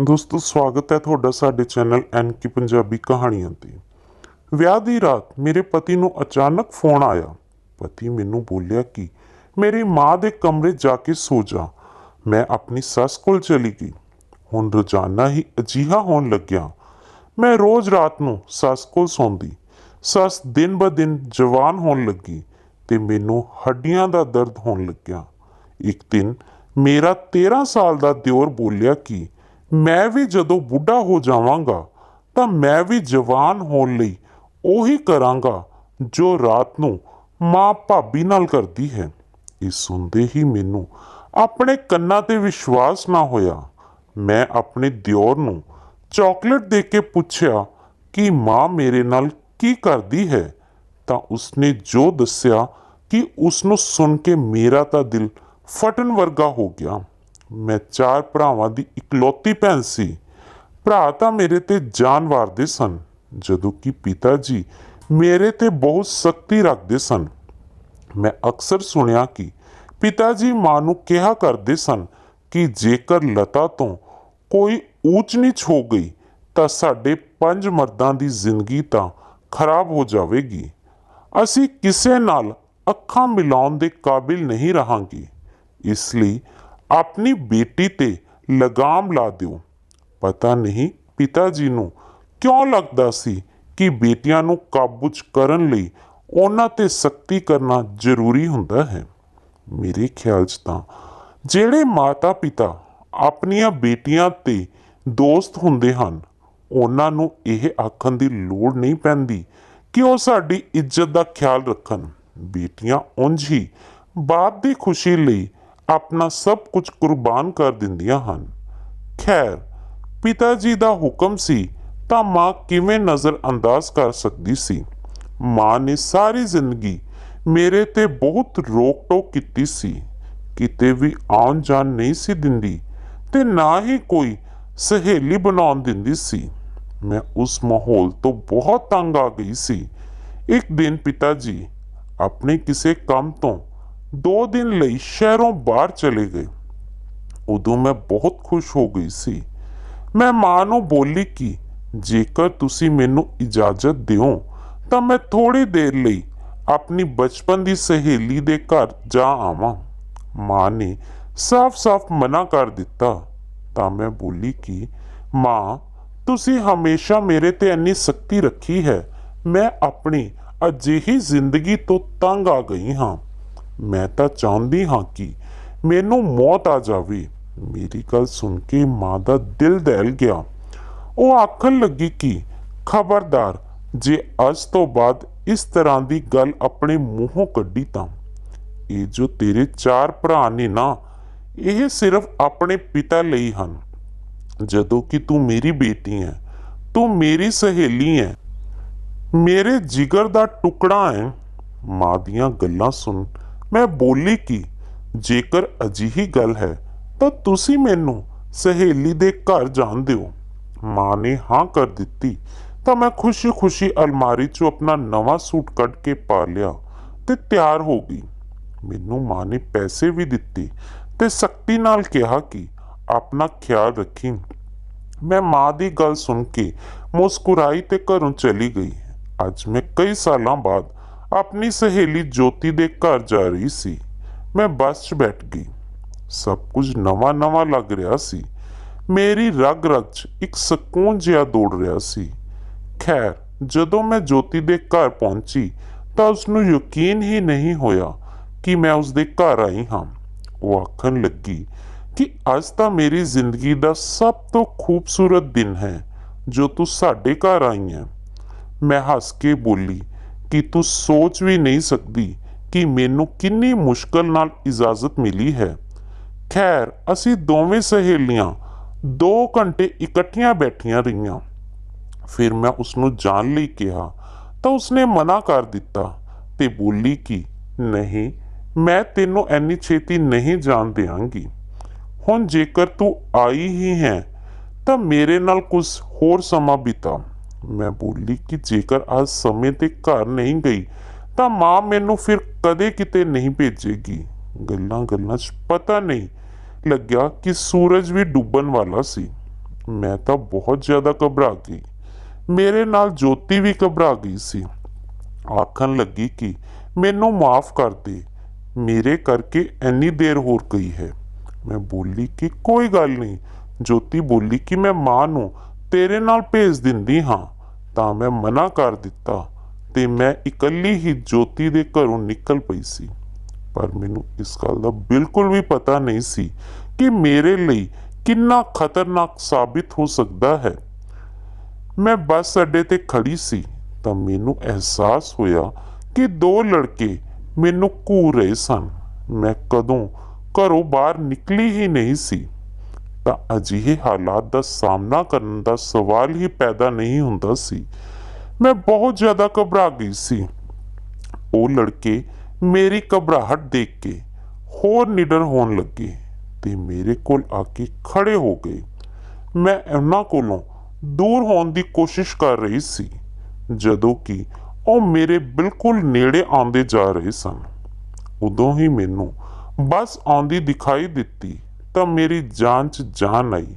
ਦੋਸਤੋ ਸਵਾਗਤ ਹੈ ਤੁਹਾਡਾ ਸਾਡੇ ਚੈਨਲ ਐਨਕੀ ਪੰਜਾਬੀ ਕਹਾਣੀਆਂ ਤੇ। ਵਿਆਹ ਦੀ ਰਾਤ ਮੇਰੇ ਪਤੀ ਨੂੰ ਅਚਾਨਕ ਫੋਨ ਆਇਆ। ਪਤੀ ਮੈਨੂੰ ਬੋਲਿਆ ਕਿ ਮੇਰੀ ਮਾਂ ਦੇ ਕਮਰੇ ਜਾ ਕੇ ਸੋ ਜਾ। ਮੈਂ ਆਪਣੀ ਸੱਸ ਕੋਲ ਚਲੀ ਗਈ। ਹੁਣ ਰੋਜ਼ਾਨਾ ਹੀ ਅਜਿਹਾ ਹੋਣ ਲੱਗਿਆ। ਮੈਂ ਰੋਜ਼ ਰਾਤ ਨੂੰ ਸੱਸ ਕੋਲ ਸੌਂਦੀ। ਸੱਸ ਦਿਨ ਬ ਦਿਨ ਜਵਾਨ ਹੋਣ ਲੱਗੀ ਤੇ ਮੈਨੂੰ ਹੱਡੀਆਂ ਦਾ ਦਰਦ ਹੋਣ ਲੱਗਿਆ। ਇੱਕ ਦਿਨ ਮੇਰਾ 13 ਸਾਲ ਦਾ ਦਿਓਰ ਬੋਲਿਆ ਕਿ ਮੈਂ ਵੀ ਜਦੋਂ ਬੁੱਢਾ ਹੋ ਜਾਵਾਂਗਾ ਤਾਂ ਮੈਂ ਵੀ ਜਵਾਨ ਹੋਣ ਲਈ ਉਹੀ ਕਰਾਂਗਾ ਜੋ ਰਾਤ ਨੂੰ ਮਾਂ ਭਾਬੀ ਨਾਲ ਕਰਦੀ ਹੈ। ਇਹ ਸੁਣਦੇ ਹੀ ਮੈਨੂੰ ਆਪਣੇ ਕੰਨਾਂ ਤੇ ਵਿਸ਼ਵਾਸ ਨਾ ਹੋਇਆ। ਮੈਂ ਆਪਣੇ ਦਿਓਰ ਨੂੰ ਚਾਕਲੇਟ ਦੇ ਕੇ ਪੁੱਛਿਆ ਕਿ ਮਾਂ ਮੇਰੇ ਨਾਲ ਕੀ ਕਰਦੀ ਹੈ ਤਾਂ ਉਸਨੇ ਜੋ ਦੱਸਿਆ ਕਿ ਉਸਨੂੰ ਸੁਣ ਕੇ ਮੇਰਾ ਤਾਂ ਦਿਲ ਫਟਣ ਵਰਗਾ ਹੋ ਗਿਆ। ਮੈਂ 4 ਭਰਾਵਾਂ ਦੀ ਇਕਲੌਤੀ ਭੈਣ ਸੀ। ਭਰਾ ਤਾਂ ਮੇਰੇ ਤੇ ਜਾਨ ਵਾਰਦੇ ਸਨ, ਜਦੋਂ ਕਿ ਪਿਤਾ ਜੀ ਮੇਰੇ ਤੇ ਬਹੁਤ ਸਖਤੀ ਰੱਖਦੇ ਸਨ। ਮੈਂ ਅਕਸਰ ਸੁਣਿਆ ਕਿ ਪਿਤਾ ਜੀ ਮਾਂ ਨੂੰ ਕਿਹਾ ਕਰਦੇ ਸਨ ਕਿ ਜੇਕਰ ਲਤਾ ਤੋਂ ਕੋਈ ਊਚ ਨੀਚ ਹੋ ਗਈ ਤਾਂ ਸਾਡੇ 5 ਮਰਦਾਂ ਦੀ ਜ਼ਿੰਦਗੀ ਤਾਂ ਖਰਾਬ ਹੋ ਜਾਵੇਗੀ। ਅਸੀਂ ਕਿਸੇ ਨਾਲ ਅੱਖਾਂ ਮਿਲਾਉਣ ਦੇ ਕਾਬਿਲ ਨਹੀਂ ਰਹਾਂਗੇ। ਇਸ ਲਈ ਆਪਣੀ ਬੇਟੀ ਤੇ ਲਗਾਮ ਲਾ ਦਿਓ। ਪਤਾ ਨਹੀਂ ਪਿਤਾ ਜੀ ਨੂੰ ਕਿਉਂ ਲੱਗਦਾ ਸੀ ਕਿ ਬੇਟੀਆਂ ਨੂੰ ਕਾਬੂ 'ਚ ਕਰਨ ਲਈ ਉਹਨਾਂ ਤੇ ਸਖਤੀ ਕਰਨਾ ਜ਼ਰੂਰੀ ਹੁੰਦਾ ਹੈ। ਮੇਰੇ ਖਿਆਲ 'ਚ ਤਾਂ ਜਿਹੜੇ ਮਾਤਾ ਪਿਤਾ ਆਪਣੀਆਂ ਬੇਟੀਆਂ ਤੇ ਦੋਸਤ ਹੁੰਦੇ ਹਨ, ਉਹਨਾਂ ਨੂੰ ਇਹ ਆਖਣ ਦੀ ਲੋੜ ਨਹੀਂ ਪੈਂਦੀ ਕਿ ਉਹ ਸਾਡੀ ਇੱਜ਼ਤ ਦਾ ਖਿਆਲ ਰੱਖਣ। ਬੇਟੀਆਂ ਉਂਝ ਹੀ ਬਾਪ ਦੀ ਖੁਸ਼ੀ ਲਈ ਆਪਣਾ ਸਭ ਕੁਝ ਕੁਰਬਾਨ ਕਰ ਦਿੰਦੀਆਂ ਹਨ। ਖੈਰ, ਪਿਤਾ ਜੀ ਦਾ ਹੁਕਮ ਸੀ ਤਾਂ ਮਾਂ ਕਿਵੇਂ ਨਜ਼ਰ ਅੰਦਾਜ਼ ਕਰ ਸਕਦੀ ਸੀ। ਮਾਂ ਨੇ ਸਾਰੀ ਜ਼ਿੰਦਗੀ ਮੇਰੇ ਤੇ ਬਹੁਤ ਰੋਕ ਟੋਕ ਕੀਤੀ ਸੀ। ਕਿਤੇ ਵੀ ਆਉਣ ਜਾਣ ਨਹੀਂ ਸੀ ਦਿੰਦੀ ਤੇ ਨਾ ਹੀ ਕੋਈ ਸਹੇਲੀ ਬਣਾਉਣ ਦਿੰਦੀ ਸੀ। ਮੈਂ ਉਸ ਮਾਹੌਲ ਤੋਂ ਬਹੁਤ ਤੰਗ ਆ ਗਈ ਸੀ। ਇੱਕ ਦਿਨ ਪਿਤਾ ਜੀ ਆਪਣੇ ਕਿਸੇ ਕੰਮ ਤੋਂ 2 ਦਿਨ ਲਈ ਸ਼ਹਿਰੋਂ ਬਾਹਰ ਚਲੇ ਗਏ। ਉਦੋਂ ਮੈਂ ਬਹੁਤ ਖੁਸ਼ ਹੋ ਗਈ ਸੀ। ਮੈਂ ਮਾਂ ਨੂੰ ਬੋਲੀ ਕਿ ਜੇਕਰ ਤੁਸੀਂ ਮੈਨੂੰ ਇਜਾਜ਼ਤ ਦਿਓ ਤਾਂ ਮੈਂ ਥੋੜੀ ਦੇਰ ਲਈ ਆਪਣੀ ਬਚਪਨ ਦੀ ਸਹੇਲੀ ਦੇ ਘਰ ਜਾ ਆਵਾਂ। ਮਾਂ ਨੇ ਸਾਫ਼-ਸਾਫ਼ ਮਨਾ ਕਰ ਦਿੱਤਾ। ਤਾਂ ਮੈਂ ਬੋਲੀ ਕਿ ਮਾਂ, ਤੁਸੀਂ ਹਮੇਸ਼ਾ ਮੇਰੇ ਤੇ ਇੰਨੀ ਸਖਤੀ ਰੱਖੀ ਹੈ। ਮੈਂ ਆਪਣੀ ਅਜਿਹੀ ਜ਼ਿੰਦਗੀ ਤੋਂ ਤੰਗ ਆ ਗਈ ਹਾਂ। ਮੈਂ ਤਾਂ ਚਾਹੁੰਦੀ ਹਾਂ ਕਿ ਮੈਨੂੰ ਮੌਤ ਆ ਜਾਵੇ। ਮੇਰੀ ਗੱਲ ਸੁਣ ਕੇ ਮਾਂ ਦਾ ਦਿਲ ਦਹਿਲ ਗਿਆ। ਉਹ ਆਖਣ ਲੱਗੀ ਕਿ ਖਬਰਦਾਰ, ਜੇ ਅੱਜ ਤੋਂ ਬਾਅਦ ਇਸ ਤਰ੍ਹਾਂ ਦੀ ਗੱਲ ਆਪਣੇ ਮੂੰਹੋਂ ਕੱਢੀ ਤਾਂ ਇਹ ਜੋ ਤੇਰੇ 4 ਭਰਾ ਨੇ ਨਾ, ਇਹ ਸਿਰਫ ਆਪਣੇ ਪਿਤਾ ਲਈ ਹਨ, ਜਦੋਂ ਕਿ ਤੂੰ ਮੇਰੀ ਬੇਟੀ ਹੈ। ਤੂੰ ਮੇਰੀ ਸਹੇਲੀ ਹੈ, ਮੇਰੇ ਜਿਗਰ ਦਾ ਟੁਕੜਾ ਹੈ। ਮਾਂ ਦੀਆਂ ਗੱਲਾਂ ਸੁਣ ਮੈਂ ਬੋਲੀ ਕਿ ਜੇਕਰ ਅਜਿਹੀ ਗੱਲ ਹੈ ਤਾਂ ਤੁਸੀਂ ਮੈਨੂੰ ਸਹੇਲੀ ਦੇ ਘਰ ਜਾਣ ਦਿਓ। ਮਾਂ ਨੇ ਹਾਂ ਕਰ ਦਿੱਤੀ ਤਾਂ ਮੈਂ ਖੁਸ਼ੀ-ਖੁਸ਼ੀ ਅਲਮਾਰੀ 'ਚੋਂ ਆਪਣਾ ਨਵਾਂ ਸੂਟ ਕੱਢ ਕੇ ਪਾ ਲਿਆ ਤੇ ਤਿਆਰ ਹੋ ਗਈ। ਮੈਨੂੰ ਮਾਂ ਨੇ ਪੈਸੇ ਵੀ ਦਿੱਤੇ ਤੇ ਸਖਤੀ ਨਾਲ ਕਿਹਾ ਕਿ ਆਪਣਾ ਖਿਆਲ ਰੱਖੀ। ਮੈਂ ਮਾਂ ਦੀ ਗੱਲ ਸੁਣ ਕੇ ਮੁਸਕਰਾਈ ਤੇ ਘਰੋਂ ਚਲੀ ਗਈ। ਅੱਜ ਮੈਂ ਕਈ ਸਾਲਾਂ ਬਾਅਦ ਆਪਣੀ ਸਹੇਲੀ ਜੋਤੀ ਦੇ ਘਰ ਜਾ ਰਹੀ ਸੀ। ਮੈਂ ਬੱਸ 'ਚ ਬੈਠ ਗਈ। ਸਭ ਕੁਝ ਨਵਾਂ-ਨਵਾਂ ਲੱਗ ਰਿਹਾ ਸੀ। ਮੇਰੀ ਰਗ-ਰਗ 'ਚ ਇੱਕ ਸਕੂਨ ਜਿਹਾ ਦੌੜ ਰਿਹਾ ਸੀ। ਖੈਰ, ਜਦੋਂ ਮੈਂ ਜੋਤੀ ਦੇ ਘਰ ਪਹੁੰਚੀ ਤਾਂ ਉਸਨੂੰ ਯਕੀਨ ਹੀ ਨਹੀਂ ਹੋਇਆ ਕਿ ਮੈਂ ਉਸਦੇ ਘਰ ਆਈ ਹਾਂ। ਉਹ ਆਖਣ ਲੱਗੀ ਕਿ ਅੱਜ ਤਾਂ ਮੇਰੀ ਜ਼ਿੰਦਗੀ ਦਾ ਸਭ ਤੋਂ ਖੂਬਸੂਰਤ ਦਿਨ ਹੈ ਜੋ ਤੂੰ ਸਾਡੇ ਘਰ ਆਈ ਹੈ। ਮੈਂ ਹੱਸ ਕੇ ਬੋਲੀ ਕਿ ਤੂੰ ਸੋਚ ਵੀ ਨਹੀਂ ਸਕਦੀ ਕਿ ਮੈਨੂੰ ਕਿੰਨੀ ਮੁਸ਼ਕਲ ਨਾਲ ਇਜਾਜ਼ਤ ਮਿਲੀ ਹੈ। ਖੈਰ, ਅਸੀਂ ਦੋਵੇਂ ਸਹੇਲੀਆਂ 2 ਘੰਟੇ ਇਕੱਠੀਆਂ ਬੈਠੀਆਂ ਰਹੀਆਂ। ਫਿਰ ਮੈਂ ਉਸਨੂੰ ਜਾਣ ਲਈ ਕਿਹਾ ਤਾਂ ਉਸਨੇ ਮਨਾ ਕਰ ਦਿੱਤਾ ਤੇ ਬੋਲੀ ਕਿ ਨਹੀਂ, ਮੈਂ ਤੈਨੂੰ ਇੰਨੀ ਛੇਤੀ ਨਹੀਂ ਜਾਣ ਦਿਆਂਗੀ। ਹੁਣ ਜੇਕਰ ਤੂੰ ਆਈ ਹੀ ਹੈ ਤਾਂ ਮੇਰੇ ਨਾਲ ਕੁਝ ਹੋਰ ਸਮਾਂ ਬਿਤਾ। ਮੈਂ ਬੋਲੀ ਕਿ ਜੇਕਰ ਅੱਜ ਸਮੇਂ ਤੇ ਘਰ ਨਹੀਂ ਗਈ ਤਾਂ ਮਾਂ ਮੈਨੂੰ ਫਿਰ ਕਦੇ ਕਿਤੇ ਨਹੀਂ ਭੇਜੇਗੀ। ਗੱਲਾਂ-ਗੱਲਾਂ 'ਚ ਪਤਾ ਨਹੀਂ ਲੱਗਿਆ ਕਿ ਸੂਰਜ ਵੀ ਡੁੱਬਣ ਵਾਲਾ ਸੀ। मैं तो बहुत ज़्यादा घबरा गई। मेरे नाल ज्योति भी घबरा गई सी। आखन लगी कि मैनू माफ़ कर दे, मेरे करके इन्नी देर हो गई है। मैं बोली कि कोई गल नहीं। ज्योति बोली कि मैं मां नू तेरे नाल भेज दिंदी हाँ। तां मैं मना कर दिता ते मैं इकल्ली ही ज्योति दे घरों निकल पई सी। पर मैनू इस गल दा बिल्कुल भी पता नहीं सी कि मेरे लिए कितना खतरनाक साबित हो सकता है। मैं बस अड्डे ते खड़ी सी तां मैनू एहसास होया कि दो लड़के मैनू घूर रहे सन। मैं कदों घरों बाहर निकली ही नहीं सी तां अजिहे हालात का सामना करने का सवाल ही पैदा नहीं हुंदा सी। मैं बहुत ज़्यादा घबरा गई सी। वो लड़के मेरी घबराहट देख के होर निडर होने लगे ते मेरे कोल आके खड़े हो गए। मैं उन्हां कोलों दूर होने की कोशिश कर रही सी जदों कि ਉਹ ਮੇਰੇ ਬਿਲਕੁਲ ਨੇੜੇ ਆਉਂਦੇ ਜਾ ਰਹੇ ਸਨ। ਉਦੋਂ ਹੀ ਮੈਨੂੰ ਬੱਸ ਆਉਂਦੀ ਦਿਖਾਈ ਦਿੱਤੀ ਤਾਂ ਮੇਰੀ ਜਾਨ 'ਚ ਜਾਨ ਆਈ।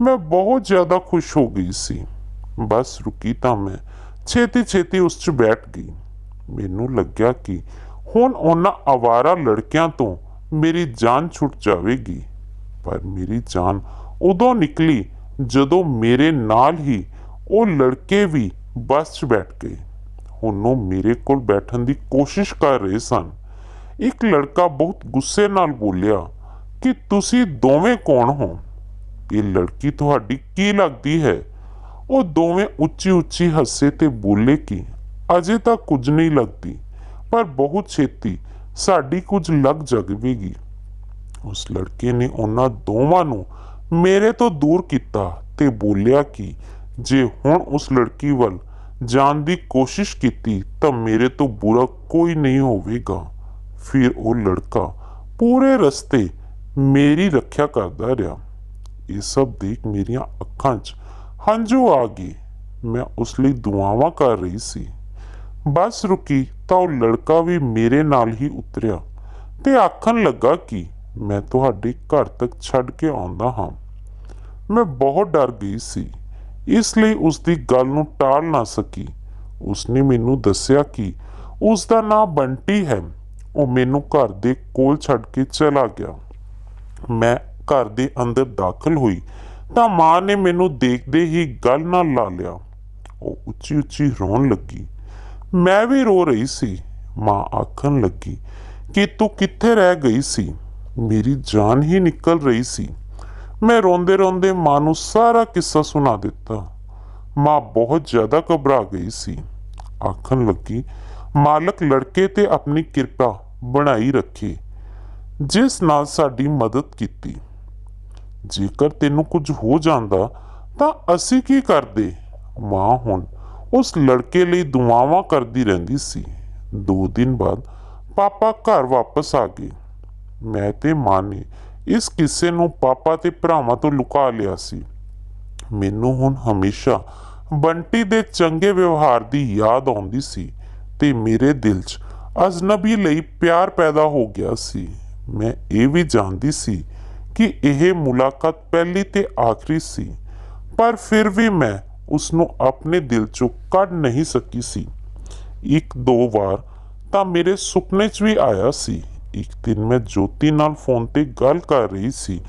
ਮੈਂ ਬਹੁਤ ਜ਼ਿਆਦਾ ਖੁਸ਼ ਹੋ ਗਈ ਸੀ। ਬੱਸ ਰੁਕੀ ਤਾਂ ਮੈਂ ਛੇਤੀ ਛੇਤੀ ਉਸ 'ਚ ਬੈਠ ਗਈ। ਮੈਨੂੰ ਲੱਗਿਆ ਕਿ ਹੁਣ ਉਹਨਾਂ ਆਵਾਰਾ ਲੜਕਿਆਂ ਤੋਂ ਮੇਰੀ ਜਾਨ ਛੁੱਟ ਜਾਵੇਗੀ। ਪਰ ਮੇਰੀ ਜਾਨ ਉਦੋਂ ਨਿਕਲੀ ਜਦੋਂ ਮੇਰੇ ਨਾਲ ਹੀ ਉਹ ਲੜਕੇ ਵੀ ਬੱਸ 'ਚ ਬੈਠ ਗਏ। ਹੁਣ ਉਹ ਮੇਰੇ ਕੋਲ ਬੈਠਣ ਦੀ ਕੋਸ਼ਿਸ਼ ਕਰ ਰਹੇ ਸਨ। ਇੱਕ ਲੜਕਾ ਬਹੁਤ ਗੁੱਸੇ ਨਾਲ ਬੋਲਿਆ ਕਿ ਤੁਸੀਂ ਦੋਵੇਂ ਕੌਣ ਹੋ? ਇਹ ਲੜਕੀ ਤੁਹਾਡੀ ਕੀ ਲੱਗਦੀ ਹੈ? ਉਹ ਦੋਵੇਂ ਉੱਚੀ ਉੱਚੀ ਹੱਸੇ ਤੇ ਬੋਲੇ ਕਿ ਅਜੇ ਤਾਂ ਕੁਝ ਨਹੀਂ ਲੱਗਦੀ, ਪਰ ਬਹੁਤ ਛੇਤੀ ਸਾਡੀ ਕੁਝ ਲੱਗ ਜਾਵੇਗੀ। ਉਸ ਲੜਕੇ ਨੇ ਉਹਨਾਂ ਦੋਵਾਂ ਨੂੰ ਮੇਰੇ ਤੋਂ ਦੂਰ ਕੀਤਾ ਤੇ ਬੋਲਿਆ ਕਿ ਜੇ ਹੁਣ ਉਸ ਲੜਕੀ ਵੱਲ ਜਾਣ ਦੀ ਕੋਸ਼ਿਸ਼ ਕੀਤੀ ਤਾਂ ਮੇਰੇ ਤੋਂ ਬੁਰਾ ਕੋਈ ਨਹੀਂ ਹੋਵੇਗਾ। ਫਿਰ ਉਹ ਲੜਕਾ ਪੂਰੇ ਰਸਤੇ ਮੇਰੀ ਰੱਖਿਆ ਕਰਦਾ ਰਿਹਾ। ਇਹ ਸਭ ਦੇਖ ਮੇਰੀਆਂ ਅੱਖਾਂ 'ਚ ਹੰਝੂ ਆ ਗਏ। ਮੈਂ ਉਸ ਲਈ ਦੁਆਵਾਂ ਕਰ ਰਹੀ ਸੀ। ਬੱਸ ਰੁਕੀ ਤਾਂ ਉਹ ਲੜਕਾ ਵੀ ਮੇਰੇ ਨਾਲ ਹੀ ਉਤਰਿਆ ਤੇ ਆਖਣ ਲੱਗਾ ਕਿ ਮੈਂ ਤੁਹਾਡੇ ਘਰ ਤੱਕ ਛੱਡ ਕੇ ਆਉਂਦਾ ਹਾਂ। ਮੈਂ ਬਹੁਤ ਡਰ ਗਈ ਸੀ, ਇਸ ਲਈ ਉਸ ਦੀ ਗੱਲ ਨੂੰ ਟਾਲ ਨਾ ਸਕੀ। ਉਸਨੇ ਮੈਨੂੰ ਦੱਸਿਆ ਕਿ ਉਸ ਦਾ ਨਾਂ ਬੰਟੀ ਹੈ। ਉਹ ਮੈਨੂੰ ਘਰ ਦੇ ਕੋਲ ਛੱਡ ਕੇ ਚਲਾ ਗਿਆ। ਮੈਂ ਘਰ ਦੇ ਅੰਦਰ ਦਾਖਲ ਹੋਈ ਤਾਂ ਮਾਂ ਨੇ ਮੈਨੂੰ ਦੇਖਦੇ ਹੀ ਗਲ ਨਾਲ ਲਾ ਲਿਆ। ਉਹ ਉੱਚੀ ਉੱਚੀ ਰੋਣ ਲੱਗੀ। ਮੈਂ ਵੀ ਰੋ ਰਹੀ ਸੀ। ਮਾਂ ਆਖਣ ਲੱਗੀ ਕਿ ਤੂੰ ਕਿੱਥੇ ਰਹਿ ਗਈ ਸੀ? ਮੇਰੀ ਜਾਨ ਹੀ ਨਿਕਲ ਰਹੀ ਸੀ। ਮੈਂ ਰੋਂਦੇ ਰੋਂਦੇ ਮਾਂ ਨੂੰ ਸਾਰਾ ਕਿੱਸਾ ਸੁਣਾ ਦਿੱਤਾ। ਮਾਂ ਬਹੁਤ ਜ਼ਿਆਦਾ ਘਬਰਾ ਗਈ ਸੀ। ਆਖਣ ਲੱਗੀ, ਮਾਲਕ ਲੜਕੇ ਤੇ ਆਪਣੀ ਕਿਰਪਾ ਬਣਾਈ ਰੱਖੇ ਜਿਸ ਨਾਲ ਸਾਡੀ ਮਦਦ ਕੀਤੀ। ਜੇਕਰ ਤੈਨੂੰ ਕੁਝ ਹੋ ਜਾਂਦਾ ਤਾਂ ਅਸੀਂ ਕੀ ਕਰਦੇ? ਮਾਂ ਹੁਣ ਉਸ ਲੜਕੇ ਲਈ ਦੁਆਵਾਂ ਕਰਦੀ ਰਹਿੰਦੀ ਸੀ। 2 ਦਿਨ ਬਾਅਦ ਪਾਪਾ ਘਰ ਵਾਪਸ ਆ ਗਏ। ਮੈਂ ਤੇ ਮਾਂ ਨੇ ਇਸ ਕਿੱਸੇ ਨੂੰ ਪਾਪਾ ਤੇ ਭਰਾਵਾਂ ਤੋਂ ਲੁਕਾ ਲਿਆ ਸੀ। ਮੈਨੂੰ ਹੁਣ ਹਮੇਸ਼ਾ ਬੰਟੀ ਦੇ ਚੰਗੇ ਵਿਵਹਾਰ ਦੀ ਯਾਦ ਆਉਂਦੀ ਸੀ ਤੇ ਮੇਰੇ ਦਿਲ 'ਚ ਅਜਨਬੀ ਲਈ ਪਿਆਰ ਪੈਦਾ ਹੋ ਗਿਆ ਸੀ। ਮੈਂ ਇਹ ਵੀ ਜਾਣਦੀ ਸੀ ਕਿ ਇਹ ਮੁਲਾਕਾਤ ਪਹਿਲੀ ਤੇ ਆਖਰੀ ਸੀ, ਪਰ ਫਿਰ ਵੀ ਮੈਂ ਉਸ ਨੂੰ ਆਪਣੇ ਦਿਲ 'ਚੋਂ ਕੱਢ ਨਹੀਂ ਸਕੀ ਸੀ। 1-2 ਵਾਰ ਤਾਂ ਮੇਰੇ ਸੁਪਨੇ 'ਚ ਵੀ ਆਇਆ ਸੀ। ਇੱਕ ਦਿਨ ਮੈਂ ਜੋਤੀ ਨਾਲ ਫੋਨ ਤੇ ਗੱਲ ਕਰ ਰਹੀ ਸੀ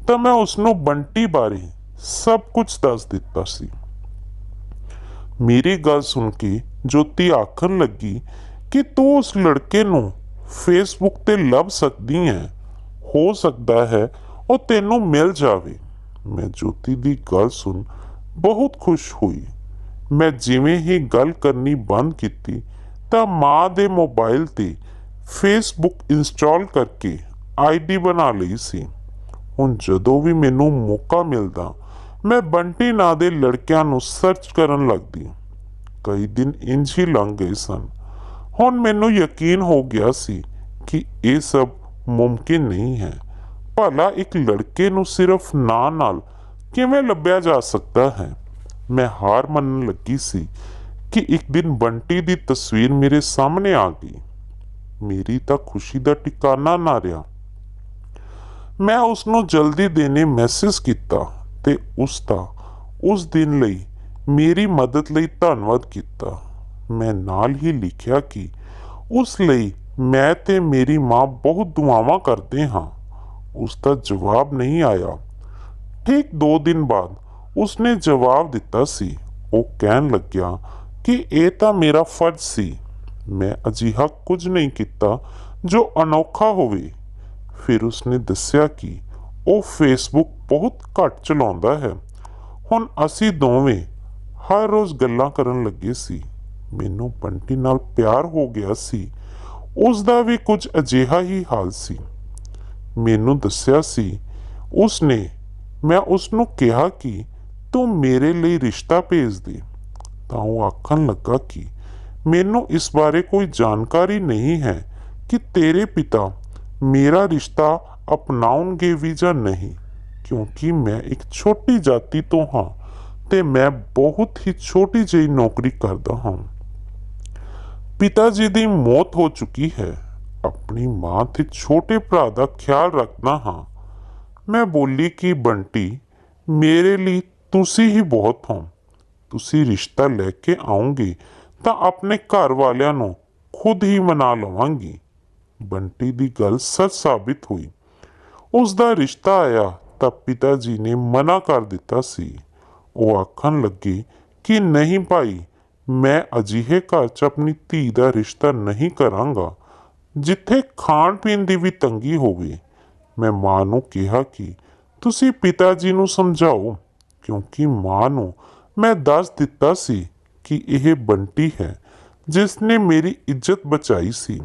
ਤਾਂ ਮੈਂ ਉਸ ਨੂੰ ਬੰਟੀ ਬਾਰੇ ਸਭ ਕੁਝ ਦੱਸ ਦਿੱਤਾ ਸੀ। ਮੇਰੀ ਗੱਲ ਸੁਣ ਕੇ ਜੋਤੀ ਆਖਣ ਲੱਗੀ ਕਿ ਤੂੰ ਉਸ ਲੜਕੇ ਨੂੰ ਫੇਸਬੁੱਕ ਤੇ ਲੱਭ ਸਕਦੀ ਹੈ, ਹੋ ਸਕਦਾ ਹੈ ਉਹ ਤੈਨੂੰ ਮਿਲ ਜਾਵੇ। ਮੈਂ ਜੋਤੀ ਦੀ ਗੱਲ ਸੁਣ ਬਹੁਤ ਖੁਸ਼ ਹੋਈ। ਮੈਂ ਜਿਵੇਂ ਹੀ ਗੱਲ ਕਰਨੀ ਬੰਦ ਕੀਤੀ ਤਾਂ ਮਾਂ ਦੇ ਮੋਬਾਈਲ ਤੇ ਫੇਸਬੁੱਕ ਇੰਸਟਾਲ ਕਰਕੇ ਆਈਡੀ ਬਣਾ ਲਈ ਸੀ। ਹੁਣ ਜਦੋਂ ਵੀ ਮੈਨੂੰ ਮੌਕਾ ਮਿਲਦਾ ਮੈਂ ਬੰਟੀ ਨਾਂ ਦੇ ਲੜਕਿਆਂ ਨੂੰ ਸਰਚ ਕਰਨ ਲੱਗਦੀ। ਕਈ ਦਿਨ ਇੰਝ ਹੀ ਲੰਘ ਗਏ ਸਨ। ਹੁਣ ਮੈਨੂੰ ਯਕੀਨ ਹੋ ਗਿਆ ਸੀ ਕਿ ਇਹ ਸਭ ਮੁਮਕਿਨ ਨਹੀਂ ਹੈ। ਭਲਾ ਇੱਕ ਲੜਕੇ ਨੂੰ ਸਿਰਫ ਨਾਂ ਨਾਲ ਕਿਵੇਂ ਲੱਭਿਆ ਜਾ ਸਕਦਾ ਹੈ? ਮੈਂ ਹਾਰ ਮੰਨਣ ਲੱਗੀ ਸੀ ਕਿ ਇੱਕ ਦਿਨ ਬੰਟੀ ਦੀ ਤਸਵੀਰ ਮੇਰੇ ਸਾਹਮਣੇ ਆ ਗਈ। ਮੇਰੀ ਤਾਂ ਖੁਸ਼ੀ ਦਾ ਟਿਕਾਣਾ ਨਾ ਰਿਹਾ। ਮੈਂ ਉਸ ਨੂੰ ਜਲਦੀ ਦੇਣੇ ਮੈਸੇਜ ਕੀਤਾ ਤੇ ਉਸ ਦਾ ਉਸ ਦਿਨ ਲਈ ਮੇਰੀ ਮਦਦ ਲਈ ਧੰਨਵਾਦ ਕੀਤਾ। ਮੈਂ ਨਾਲ ਹੀ ਲਿਖਿਆ ਕਿ ਉਸ ਲਈ ਮੈਂ ਤੇ ਮੇਰੀ ਮਾਂ ਬਹੁਤ ਦੁਆਵਾਂ ਕਰਦੇ ਹਾਂ। ਉਸ ਦਾ ਜਵਾਬ ਨਹੀਂ ਆਇਆ। ਠੀਕ 2 ਦਿਨ ਬਾਅਦ ਉਸਨੇ ਜਵਾਬ ਦਿੱਤਾ ਸੀ। ਉਹ ਕਹਿਣ ਲੱਗਿਆ ਕਿ ਇਹ ਤਾਂ ਮੇਰਾ ਫਰਜ਼ ਸੀ। ਮੈਂ ਅਜਿਹਾ ਕੁਝ ਨਹੀਂ ਕੀਤਾ ਜੋ ਅਨੋਖਾ ਹੋਵੇ। ਫਿਰ ਉਸਨੇ ਦੱਸਿਆ ਕਿ ਉਹ ਫੇਸਬੁੱਕ ਬਹੁਤ ਘੱਟ ਚਲਾਉਂਦਾ ਹੈ। ਹੁਣ ਅਸੀਂ ਦੋਵੇਂ ਹਰ ਰੋਜ਼ ਗੱਲਾਂ ਕਰਨ ਲੱਗੇ ਸੀ। ਮੈਨੂੰ ਬੰਟੀ ਨਾਲ ਪਿਆਰ ਹੋ ਗਿਆ ਸੀ। ਉਸ ਦਾ ਵੀ ਕੁਝ ਅਜਿਹਾ ਹੀ ਹਾਲ ਸੀ। ਮੈਨੂੰ ਦੱਸਿਆ ਸੀ ਉਸਨੇ। ਮੈਂ ਉਸਨੂੰ ਕਿਹਾ ਕਿ ਤੂੰ ਮੇਰੇ ਲਈ ਰਿਸ਼ਤਾ ਭੇਜ ਦੇ। ਤਾਂ ਉਹ ਆਖਣ ਲੱਗਾ ਕਿ ਮੈਨੂੰ ਇਸ ਬਾਰੇ ਕੋਈ ਜਾਣਕਾਰੀ ਨਹੀਂ ਹੈ ਕਿ ਤੇਰੇ ਪਿਤਾ ਮੇਰਾ ਰਿਸ਼ਤਾ ਅਪਣਾਉਣਗੇ ਵੀ ਜਾਂ ਨਹੀਂ, ਕਿਉਂਕਿ ਮੈਂ ਇੱਕ ਛੋਟੀ ਜਾਤੀ ਤੋਂ ਹਾਂ ਤੇ ਮੈਂ ਬਹੁਤ ਹੀ ਛੋਟੀ ਜਿਹੀ ਨੌਕਰੀ ਕਰਦਾ ਹਾਂ। ਪਿਤਾ ਜੀ ਦੀ ਮੌਤ ਹੋ ਚੁੱਕੀ ਹੈ। ਆਪਣੀ ਮਾਂ ਤੇ ਛੋਟੇ ਭਰਾ ਦਾ ਖਿਆਲ ਰੱਖਦਾ ਹਾਂ। ਮੈਂ ਬੋਲੀ ਕਿ ਬੰਟੀ, ਮੇਰੇ ਲਈ ਤੁਸੀਂ ਹੀ ਬਹੁਤ ਹੋ। ਤੁਸੀਂ ਰਿਸ਼ਤਾ ਲੈ ਕੇ ਆਉਂਗੇ ਤਾਂ ਆਪਣੇ ਘਰ ਵਾਲਿਆਂ ਨੂੰ ਖੁਦ ਹੀ ਮਨਾ ਲਵਾਂਗੀ। ਬੰਟੀ ਦੀ ਗੱਲ ਸੱਚ ਸਾਬਿਤ ਹੋਈ। ਉਸ ਦਾ ਰਿਸ਼ਤਾ ਆਇਆ ਤਾਂ ਪਿਤਾ ਜੀ ਨੇ ਮਨਾ ਕਰ ਦਿੱਤਾ ਸੀ। ਉਹ ਆਖਣ ਲੱਗੇ ਕਿ ਨਹੀਂ ਭਾਈ, ਮੈਂ ਅਜਿਹੇ ਘਰ 'ਚ ਆਪਣੀ ਧੀ ਦਾ ਰਿਸ਼ਤਾ ਨਹੀਂ ਕਰਾਂਗਾ ਜਿੱਥੇ ਖਾਣ ਪੀਣ ਦੀ ਵੀ ਤੰਗੀ ਹੋਵੇ। ਮੈਂ ਮਾਂ ਨੂੰ ਕਿਹਾ ਕਿ ਤੁਸੀਂ ਪਿਤਾ ਜੀ ਨੂੰ ਸਮਝਾਓ, ਕਿਉਂਕਿ ਮਾਂ ਨੂੰ ਮੈਂ ਦੱਸ ਦਿੱਤਾ ਸੀ ਕਿ ਇਹ ਬੰਟੀ ਹੈ ਜਿਸ ਨੇ ਮੇਰੀ ਇੱਜ਼ਤ ਬਚਾਈ ਸੀ।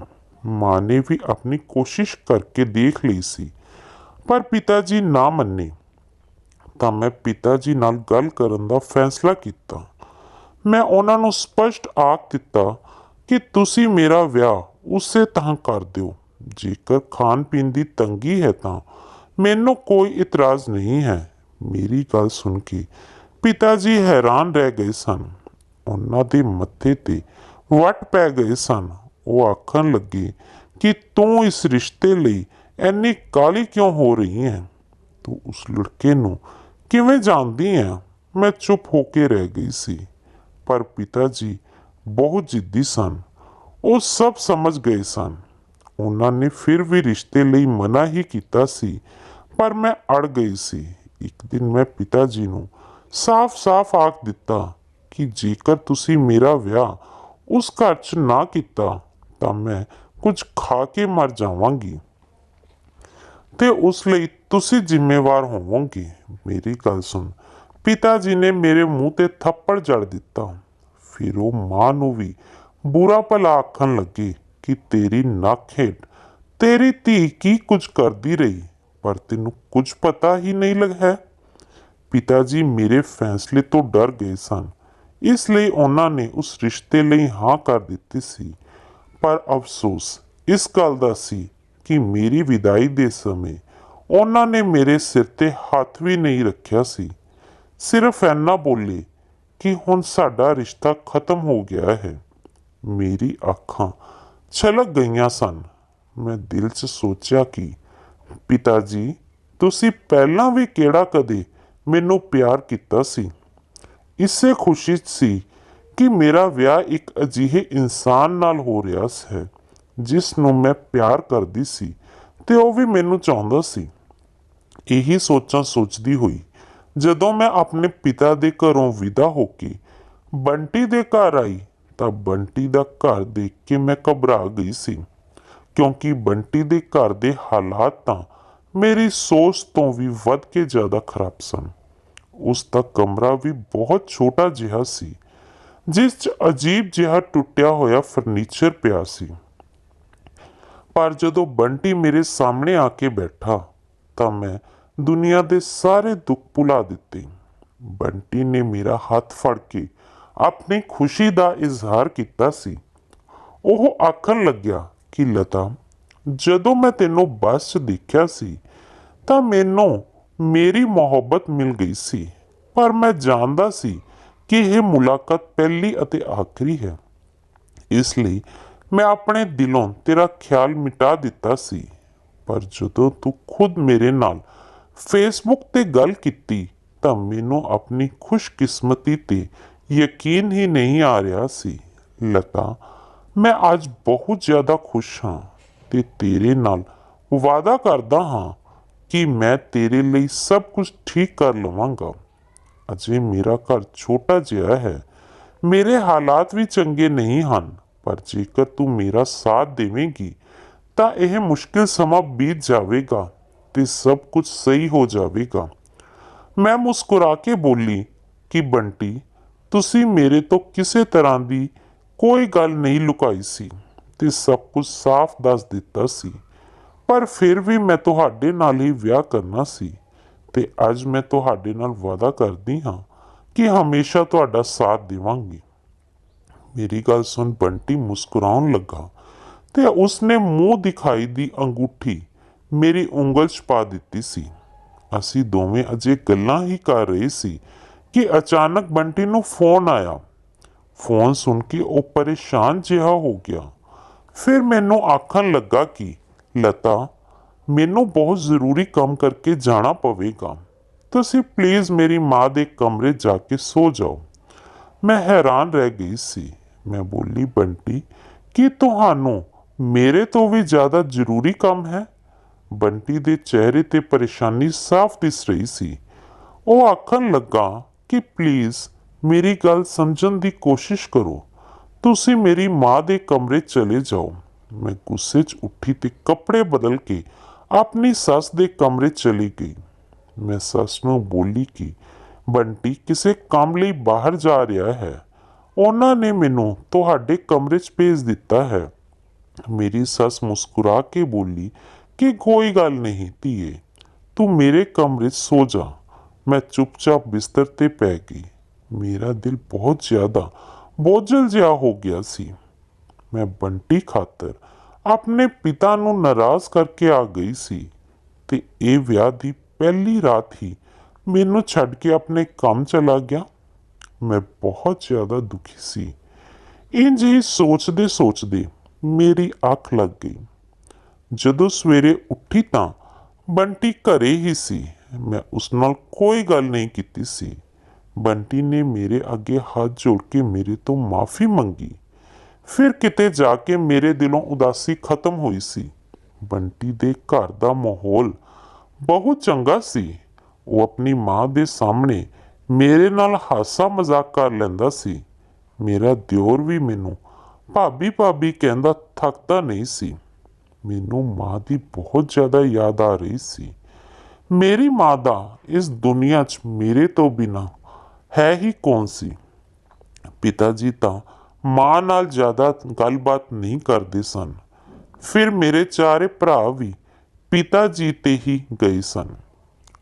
ਮਾਂ ਨੇ ਵੀ ਆਪਣੀ ਕੋਸ਼ਿਸ਼ ਕਰਕੇ ਦੇਖ ਲਈ ਸੀ, ਪਰ ਪਿਤਾ ਜੀ ਨਾ ਮੰਨੇ। ਤਾਂ ਮੈਂ ਪਿਤਾ ਜੀ ਨਾਲ ਗੱਲ ਕਰਨ ਦਾ ਫੈਸਲਾ ਕੀਤਾ। ਮੈਂ ਉਹਨਾਂ ਨੂੰ ਸਪਸ਼ਟ ਆਖ ਦਿੱਤਾ ਕਿ ਤੁਸੀਂ ਮੇਰਾ ਵਿਆਹ ਉਸੇ ਤਰ੍ਹਾਂ ਕਰ ਦਿਓ। ਜੇਕਰ ਖਾਣ ਪੀਣ ਦੀ ਤੰਗੀ ਹੈ ਤਾਂ ਮੈਨੂੰ ਕੋਈ ਇਤਰਾਜ਼ ਨਹੀਂ ਹੈ। ਮੇਰੀ ਗੱਲ ਸੁਣ ਕੇ ਪਿਤਾ ਜੀ ਹੈਰਾਨ ਰਹਿ ਗਏ ਸਨ। ਉਹਨਾਂ ਦੇ ਮੱਥੇ ਤੇ ਵੱਟ ਪੈ ਗਏ ਸਨ। ਉਹ ਆਖਣ ਲੱਗੇ ਕਿ ਤੂੰ ਇਸ ਰਿਸ਼ਤੇ ਲਈ ਇੰਨੀ ਕਾਹਲੀ ਕਿਉਂ ਹੋ ਰਹੀ ਹੈ? ਤੂੰ ਉਸ ਲੜਕੇ ਨੂੰ ਕਿਵੇਂ ਜਾਣਦੀ ਹੈ? ਮੈਂ ਚੁੱਪ ਹੋ ਕੇ ਰਹਿ ਗਈ ਸੀ, ਪਰ ਪਿਤਾ ਜੀ ਬਹੁਤ ਜ਼ਿੱਦੀ ਸਨ। ਉਹ ਸਭ ਸਮਝ ਗਏ ਸਨ। ਉਹਨਾਂ ਨੇ ਫਿਰ ਵੀ ਰਿਸ਼ਤੇ ਲਈ ਮਨਾ ਹੀ ਕੀਤਾ ਸੀ, ਪਰ ਮੈਂ ਅੜ ਗਈ ਸੀ। ਇੱਕ ਦਿਨ ਮੈਂ ਪਿਤਾ ਜੀ ਨੂੰ ਸਾਫ਼-ਸਾਫ਼ ਆਖ ਦਿੱਤਾ ਕਿ ਜੇਕਰ ਤੁਸੀਂ ਮੇਰਾ ਵਿਆਹ ਉਸ ਘਰ 'ਚ ਨਾ ਕੀਤਾ ਤਾਂ ਮੈਂ ਕੁਝ ਖਾ ਕੇ ਮਰ ਜਾਵਾਂਗੀ ਤੇ ਉਸ ਲਈ ਤੁਸੀਂ ਜ਼ਿੰਮੇਵਾਰ ਹੋਵੋਗੇ। ਮੇਰੀ ਗੱਲ ਸੁਣ। ਪਿਤਾ ਜੀ ਨੇ ਮੇਰੇ ਮੂੰਹ ਤੇ ਥੱਪੜ ਜੜ ਦਿੱਤਾ। ਫਿਰ ਉਹ ਮਾਂ ਨੂੰ ਵੀ ਬੁਰਾ ਭਲਾ ਆਖਣ ਲੱਗੇ ਕਿ ਤੇਰੀ ਨੱਕ ਹੇਠ ਤੇਰੀ ਧੀ ਕੀ ਕੁਝ ਕਰਦੀ ਰਹੀ, ਪਰ ਤੈਨੂੰ ਕੁਝ ਪਤਾ ਹੀ ਨਹੀਂ ਲੱਗਾ। ਪਿਤਾ ਜੀ ਮੇਰੇ ਫੈਸਲੇ ਤੋਂ ਡਰ ਗਏ ਸਨ, ਇਸ ਲਈ ਉਹਨਾਂ ਨੇ ਉਸ ਰਿਸ਼ਤੇ ਲਈ ਹਾਂ ਕਰ ਦਿੱਤੀ ਸੀ। ਪਰ ਅਫਸੋਸ ਇਸ ਗੱਲ ਦਾ ਸੀ ਕਿ ਮੇਰੀ ਵਿਦਾਈ ਦੇ ਸਮੇਂ ਉਹਨਾਂ ਨੇ ਮੇਰੇ ਸਿਰ ਤੇ ਹੱਥ ਵੀ ਨਹੀਂ ਰੱਖਿਆ ਸੀ। ਸਿਰਫ ਇੰਨਾ ਬੋਲੇ ਕਿ ਹੁਣ ਸਾਡਾ ਰਿਸ਼ਤਾ ਖਤਮ ਹੋ ਗਿਆ ਹੈ। ਮੇਰੀ ਅੱਖਾਂ ਛਲਕ ਗਈਆਂ ਸਨ। ਮੈਂ ਦਿਲ 'ਚ ਸੋਚਿਆ ਕਿ ਪਿਤਾ ਜੀ, ਤੁਸੀਂ ਪਹਿਲਾਂ ਵੀ ਕਿਹੜਾ ਕਦੇ ਮੈਨੂੰ ਪਿਆਰ ਕੀਤਾ ਸੀ? ਇਸੇ ਖੁਸ਼ੀ 'ਚ ਸੀ ਕਿ ਮੇਰਾ ਵਿਆਹ ਇੱਕ ਅਜਿਹੇ ਇਨਸਾਨ ਨਾਲ ਹੋ ਰਿਹਾ ਹੈ ਜਿਸ ਨੂੰ ਮੈਂ ਪਿਆਰ ਕਰਦੀ ਸੀ ਤੇ ਉਹ ਵੀ ਮੈਨੂੰ ਚਾਹੁੰਦਾ ਸੀ। ਇਹੀ ਸੋਚਾਂ ਸੋਚਦੀ ਹੋਈ ਜਦੋਂ ਮੈਂ ਆਪਣੇ ਪਿਤਾ ਦੇ ਘਰੋਂ ਵਿਦਾ ਹੋ ਕੇ ਬੰਟੀ ਦੇ ਘਰ ਆਈ ਤਾਂ ਬੰਟੀ ਦਾ ਘਰ ਦੇਖ ਕੇ ਮੈਂ ਘਬਰਾ ਗਈ ਸੀ, ਕਿਉਂਕਿ ਬੰਟੀ ਦੇ ਘਰ ਦੇ ਹਾਲਾਤ ਤਾਂ ਮੇਰੀ ਸੋਚ ਤੋਂ ਵੀ ਵੱਧ ਕੇ ਜ਼ਿਆਦਾ ਖਰਾਬ ਸਨ। ਉਸ ਦਾ ਕਮਰਾ ਵੀ ਬਹੁਤ ਛੋਟਾ ਜਿਹਾ ਸੀ, ਜਿਸ 'ਚ ਅਜੀਬ ਜਿਹਾ ਟੁੱਟਿਆ ਹੋਇਆ ਫਰਨੀਚਰ ਪਿਆ ਸੀ। ਪਰ ਜਦੋਂ ਬੰਟੀ ਮੇਰੇ ਸਾਹਮਣੇ ਆ ਕੇ ਬੈਠਾ ਤਾਂ ਮੈਂ ਦੁਨੀਆ ਦੇ ਸਾਰੇ ਦੁੱਖ ਭੁਲਾ ਦਿੱਤੇ। ਬੰਟੀ ਨੇ ਮੇਰਾ ਹੱਥ ਫੜ ਕੇ ਆਪਣੀ ਖੁਸ਼ੀ ਦਾ ਇਜ਼ਹਾਰ ਕੀਤਾ ਸੀ। ਉਹ ਆਖਣ ਲੱਗਿਆ ਕਿ ਲਤਾ, ਜਦੋਂ ਮੈਂ ਤੈਨੂੰ ਬੱਸ 'ਚ ਦੇਖਿਆ ਸੀ ਤਾਂ ਮੈਨੂੰ ਮੇਰੀ ਮੁਹੱਬਤ ਮਿਲ ਗਈ ਸੀ, ਪਰ ਮੈਂ ਜਾਣਦਾ ਸੀ ਕਿ ਇਹ ਮੁਲਾਕਾਤ ਪਹਿਲੀ ਅਤੇ ਆਖਰੀ ਹੈ। ਇਸ ਲਈ ਮੈਂ ਆਪਣੇ ਦਿਲੋਂ ਤੇਰਾ ਖਿਆਲ ਮਿਟਾ ਦਿੱਤਾ ਸੀ। ਪਰ ਜਦੋਂ ਤੂੰ ਖੁਦ ਮੇਰੇ ਨਾਲ ਫੇਸਬੁੱਕ ਤੇ ਗੱਲ ਕੀਤੀ ਤਾਂ ਮੈਨੂੰ ਆਪਣੀ ਖੁਸ਼ਕਿਸਮਤੀ ਤੇ ਯਕੀਨ ਹੀ ਨਹੀਂ ਆ ਰਿਹਾ ਸੀ। ਲਤਾ, ਮੈਂ ਅੱਜ ਬਹੁਤ ਜ਼ਿਆਦਾ ਖੁਸ਼ ਹਾਂ ਤੇ ਤੇਰੇ ਨਾਲ ਵਾਅਦਾ ਕਰਦਾ ਹਾਂ ਕਿ ਮੈਂ ਤੇਰੇ ਲਈ ਸਭ ਕੁਝ ਠੀਕ ਕਰ ਲਵਾਂਗਾ। ਅਜੇ ਮੇਰਾ ਘਰ ਛੋਟਾ ਜਿਹਾ ਹੈ, ਮੇਰੇ ਹਾਲਾਤ ਵੀ ਚੰਗੇ ਨਹੀਂ ਹਨ, ਪਰ ਜੇਕਰ ਤੂੰ ਮੇਰਾ ਸਾਥ ਦੇਵੇਂਗੀ ਤਾਂ ਇਹ ਮੁਸ਼ਕਿਲ ਸਮਾਂ ਬੀਤ ਜਾਵੇਗਾ ਤੇ ਸਭ ਕੁਝ ਸਹੀ ਹੋ ਜਾਵੇਗਾ। ਮੈਂ ਮੁਸਕਰਾ ਕੇ ਬੋਲੀ ਕਿ ਬੰਟੀ, ਤੁਸੀਂ ਮੇਰੇ ਤੋਂ ਕਿਸੇ ਤਰ੍ਹਾਂ ਦੀ ਕੋਈ ਗੱਲ ਨਹੀਂ ਲੁਕਾਈ ਸੀ ਤੇ ਸਭ ਕੁਝ ਸਾਫ਼ ਦੱਸ ਦਿੱਤਾ ਸੀ, ਪਰ ਫਿਰ ਵੀ ਮੈਂ ਤੁਹਾਡੇ ਨਾਲ ਹੀ ਵਿਆਹ ਕਰਨਾ ਸੀ ਤੇ ਅੱਜ ਮੈਂ ਤੁਹਾਡੇ ਨਾਲ ਵਾਅਦਾ ਕਰਦੀ ਹਾਂ ਕਿ ਹਮੇਸ਼ਾ ਤੁਹਾਡਾ ਸਾਥ ਦੇਵਾਂਗੀ। ਮੇਰੀ ਗੱਲ ਸੁਣ ਬੰਟੀ ਮੁਸਕਰਾਉਣ ਲੱਗਾ ਤੇ ਉਸਨੇ ਮੂੰਹ ਦਿਖਾਈ ਦੀ ਅੰਗੂਠੀ ਮੇਰੀ ਉਂਗਲ 'ਚ ਪਾ ਦਿੱਤੀ ਸੀ। ਅਸੀਂ ਦੋਵੇਂ ਅਜੇ ਗੱਲਾਂ ਹੀ ਕਰ ਰਹੇ ਸੀ ਕਿ ਅਚਾਨਕ ਬੰਟੀ ਨੂੰ ਫੋਨ ਆਇਆ। ਫੋਨ ਸੁਣ ਕੇ ਉਹ ਪਰੇਸ਼ਾਨ ਜਿਹਾ ਹੋ ਗਿਆ। ਫਿਰ ਮੈਨੂੰ ਆਖਣ ਲੱਗਾ ਕਿ ਲਤਾ, ਮੈਨੂੰ ਬਹੁਤ ਜ਼ਰੂਰੀ ਕੰਮ ਕਰਕੇ ਜਾਣਾ ਪਵੇਗਾ, ਤੁਸੀਂ ਪਲੀਜ਼ ਮੇਰੀ ਮਾਂ ਦੇ ਕਮਰੇ ਜਾ ਕੇ ਸੋ ਜਾਓ। ਮੈਂ ਹੈਰਾਨ ਰਹਿ ਗਈ ਸੀ। ਮੈਂ ਬੋਲੀ, ਬੰਟੀ, ਕੀ ਤੁਹਾਨੂੰ ਮੇਰੇ ਤੋਂ ਵੀ ਜ਼ਿਆਦਾ ਜ਼ਰੂਰੀ ਕੰਮ ਹੈ? ਬੰਟੀ ਦੇ ਚਿਹਰੇ ਤੇ ਪਰੇਸ਼ਾਨੀ ਸਾਫ਼ ਦਿਸ ਰਹੀ ਸੀ। ਉਹ ਆਖਣ ਲੱਗਾ ਕਿ ਪਲੀਜ਼ ਮੇਰੀ ਗੱਲ ਸਮਝਣ ਦੀ ਕੋਸ਼ਿਸ਼ ਕਰੋ, ਤੁਸੀਂ ਮੇਰੀ ਮਾਂ ਦੇ ਕਮਰੇ ਚਲੇ ਜਾਓ। ਮੈਂ ਗੁੱਸੇ 'ਚ ਉੱਠੀ ਤੇ ਕੱਪੜੇ ਬਦਲ ਕੇ ਆਪਣੀ ਸੱਸ ਦੇ ਕਮਰੇ ਚਲੀ ਗਈ। ਮੈਂ ਸੱਸ ਨੂੰ ਬੋਲੀ ਕਿ ਬੰਟੀ ਕਿਸੇ ਕੰਮ ਲਈ ਬਾਹਰ ਜਾ ਰਿਹਾ ਹੈ, ਉਹਨਾਂ ਨੇ ਮੈਨੂੰ ਤੁਹਾਡੇ ਕਮਰੇ 'ਚ ਭੇਜ ਦਿੱਤਾ ਹੈ। ਮੇਰੀ ਸੱਸ ਮੁਸਕਰਾ ਕੇ ਬੋਲੀ ਕਿ ਕੋਈ ਗੱਲ ਨਹੀਂ ਧੀਏ, ਤੂੰ ਮੇਰੇ ਕਮਰੇ 'ਚ ਸੋ ਜਾ। ਮੈਂ ਚੁੱਪਚਾਪ ਬਿਸਤਰ ਤੇ ਪੈ ਗਈ। ਮੇਰਾ ਦਿਲ ਬਹੁਤ ਜ਼ਿਆਦਾ ਬੋਝਲ ਜਿਹਾ ਹੋ ਗਿਆ ਸੀ। ਮੈਂ ਬੰਟੀ ਖਾਤਰ ਆਪਣੇ ਪਿਤਾ ਨੂੰ ਨਾਰਾਜ਼ ਕਰਕੇ ਆ ਗਈ ਸੀ ਤੇ ਇਹ ਵਿਆਹ ਦੀ ਪਹਿਲੀ ਰਾਤ ਹੀ ਮੈਨੂੰ ਛੱਡ ਕੇ ਆਪਣੇ ਕੰਮ ਚਲਾ ਗਿਆ। ਮੈਂ ਬਹੁਤ ਜ਼ਿਆਦਾ ਦੁਖੀ ਸੀ। ਇੰਝ ਹੀ ਸੋਚਦੇ ਸੋਚਦੇ ਮੇਰੀ ਅੱਖ ਲੱਗ ਗਈ। ਜਦੋਂ ਸਵੇਰੇ ਉੱਠੀ ਤਾਂ ਬੰਟੀ ਘਰੇ ਹੀ ਸੀ। ਮੈਂ ਉਸ ਨਾਲ ਕੋਈ ਗੱਲ ਨਹੀਂ ਕੀਤੀ ਸੀ। ਬੰਟੀ ਨੇ ਮੇਰੇ ਅੱਗੇ ਹੱਥ ਜੋੜ ਕੇ ਮੇਰੇ ਤੋਂ ਮਾਫੀ ਮੰਗੀ। ਫਿਰ ਕਿਤੇ ਜਾ ਕੇ ਮੇਰੇ ਦਿਲੋਂ ਉਦਾਸੀ ਖਤਮ ਹੋਈ ਸੀ। ਬੰਟੀ ਦੇ ਘਰ ਦਾ ਮਾਹੌਲ ਬਹੁਤ ਚੰਗਾ ਸੀ। ਉਹ ਆਪਣੀ ਮਾਂ ਦੇ ਸਾਹਮਣੇ ਮੇਰੇ ਨਾਲ ਹਾਸਾ ਮਜ਼ਾਕ ਕਰ ਲੈਂਦਾ ਸੀ। ਮੇਰਾ ਦਿਓਰ ਵੀ ਮੈਨੂੰ ਭਾਬੀ ਭਾਬੀ ਕਹਿੰਦਾ ਥੱਕਦਾ ਨਹੀਂ ਸੀ। ਮੈਨੂੰ ਮਾਂ ਦੀ ਬਹੁਤ ਜ਼ਿਆਦਾ ਯਾਦ ਆ ਰਹੀ ਸੀ। ਮੇਰੀ ਮਾਂ ਦਾ ਇਸ ਦੁਨੀਆ 'ਚ ਮੇਰੇ ਤੋਂ ਬਿਨਾਂ ਹੈ ਹੀ ਕੌਣ ਸੀ। ਪਿਤਾ ਜੀ ਤਾਂ ਮਾਂ ਨਾਲ ਜ਼ਿਆਦਾ ਗੱਲਬਾਤ ਨਹੀਂ ਕਰਦੇ ਸਨ। ਫਿਰ ਮੇਰੇ ਚਾਰੇ ਭਰਾ ਵੀ ਪਿਤਾ ਜੀ ਤੇ ਹੀ ਗਏ ਸਨ।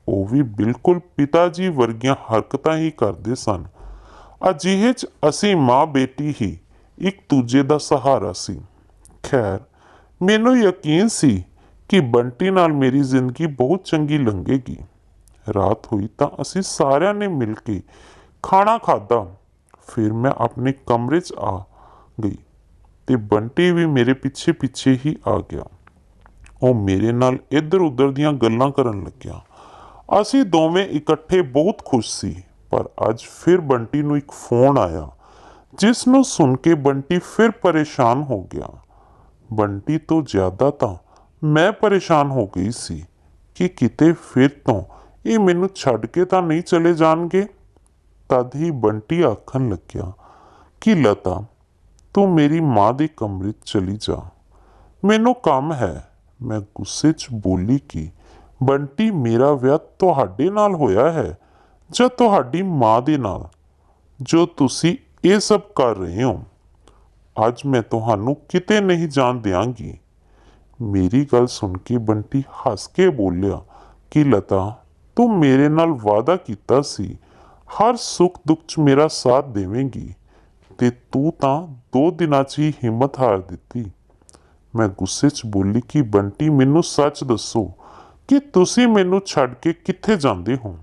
ਉਹ ਵੀ ਬਿਲਕੁਲ ਪਿਤਾ ਜੀ ਵਰਗੀਆਂ ਹਰਕਤਾਂ ਹੀ ਕਰਦੇ ਸਨ। ਅਜਿਹੇ 'ਚ ਅਸੀਂ ਮਾਂ ਬੇਟੀ ਹੀ ਇੱਕ ਦੂਜੇ ਦਾ ਸਹਾਰਾ ਸੀ। ਖੈਰ, ਮੈਨੂੰ ਯਕੀਨ ਸੀ ਕਿ ਬੰਟੀ ਨਾਲ ਮੇਰੀ ਜ਼ਿੰਦਗੀ ਬਹੁਤ ਚੰਗੀ ਲੰਘੇਗੀ। ਰਾਤ ਹੋਈ ਤਾਂ ਅਸੀਂ ਸਾਰਿਆਂ ਨੇ ਮਿਲ ਕੇ ਖਾਣਾ ਖਾਧਾ। ਫਿਰ ਮੈਂ ਆਪਣੇ ਕਮਰੇ 'ਚ ਆ ਗਈ ਤੇ ਬੰਟੀ ਵੀ ਮੇਰੇ ਪਿੱਛੇ ਪਿੱਛੇ ਹੀ ਆ ਗਿਆ। ਉਹ ਮੇਰੇ ਨਾਲ ਇੱਧਰ ਉੱਧਰ ਦੀਆਂ ਗੱਲਾਂ ਕਰਨ ਲੱਗਿਆ। ਅਸੀਂ ਦੋਵੇਂ ਇਕੱਠੇ ਬਹੁਤ ਖੁਸ਼ ਸੀ। ਪਰ ਅੱਜ ਫਿਰ ਬੰਟੀ ਨੂੰ ਇੱਕ ਫੋਨ ਆਇਆ, ਜਿਸ ਨੂੰ ਸੁਣ ਕੇ ਬੰਟੀ ਫਿਰ ਪਰੇਸ਼ਾਨ ਹੋ ਗਿਆ। ਬੰਟੀ ਤੋਂ ਜ਼ਿਆਦਾ ਤਾਂ ਮੈਂ ਪਰੇਸ਼ਾਨ ਹੋ ਗਈ ਸੀ ਕਿ ਕਿਤੇ ਫਿਰ ਤੋਂ ਇਹ ਮੈਨੂੰ ਛੱਡ ਕੇ ਤਾਂ ਨਹੀਂ ਚਲੇ ਜਾਣਗੇ। ਤਦ ਹੀ ਬੰਟੀ ਆਖਣ ਲੱਗਿਆ ਕਿ ਲਤਾ, ਤੂੰ ਮੇਰੀ ਮਾਂ ਦੇ ਕਮਰੇ 'ਚ ਚਲੀ ਜਾ, ਮੈਨੂੰ ਕੰਮ ਹੈ। ਮੈਂ ਗੁੱਸੇ 'ਚ ਬੋਲੀ ਕਿ ਬੰਟੀ, ਮੇਰਾ ਵਿਆਹ ਤੁਹਾਡੇ ਨਾਲ ਹੋਇਆ ਹੈ ਜਾਂ ਤੁਹਾਡੀ ਮਾਂ ਦੇ ਨਾਲ, ਜੋ ਤੁਸੀਂ ਇਹ ਸਭ ਕਰ ਰਹੇ ਹੋ। ਅੱਜ ਮੈਂ ਤੁਹਾਨੂੰ ਕਿਤੇ ਨਹੀਂ ਜਾਣ ਦਿਆਂਗੀ। ਮੇਰੀ ਗੱਲ ਸੁਣ ਕੇ ਬੰਟੀ ਹੱਸ ਕੇ ਬੋਲਿਆ ਕਿ ਲਤਾ, ਤੂੰ ਮੇਰੇ ਨਾਲ ਵਾਅਦਾ ਕੀਤਾ ਸੀ ਹਰ ਸੁੱਖ ਦੁੱਖ 'ਚ ਮੇਰਾ ਸਾਥ ਦੇਵੇਂਗੀ ਤੇ ਤੂੰ ਤਾਂ 2 ਦਿਨਾਂ 'ਚ ਹੀ ਹਿੰਮਤ ਹਾਰ ਦਿੱਤੀ। ਮੈਂ ਗੁੱਸੇ 'ਚ ਬੋਲੀ ਕਿ ਬੰਟੀ, ਮੈਨੂੰ ਸੱਚ ਦੱਸੋ ਕਿ ਤੁਸੀਂ ਮੈਨੂੰ ਛੱਡ ਕੇ ਕਿੱਥੇ ਜਾਂਦੇ ਹੋ।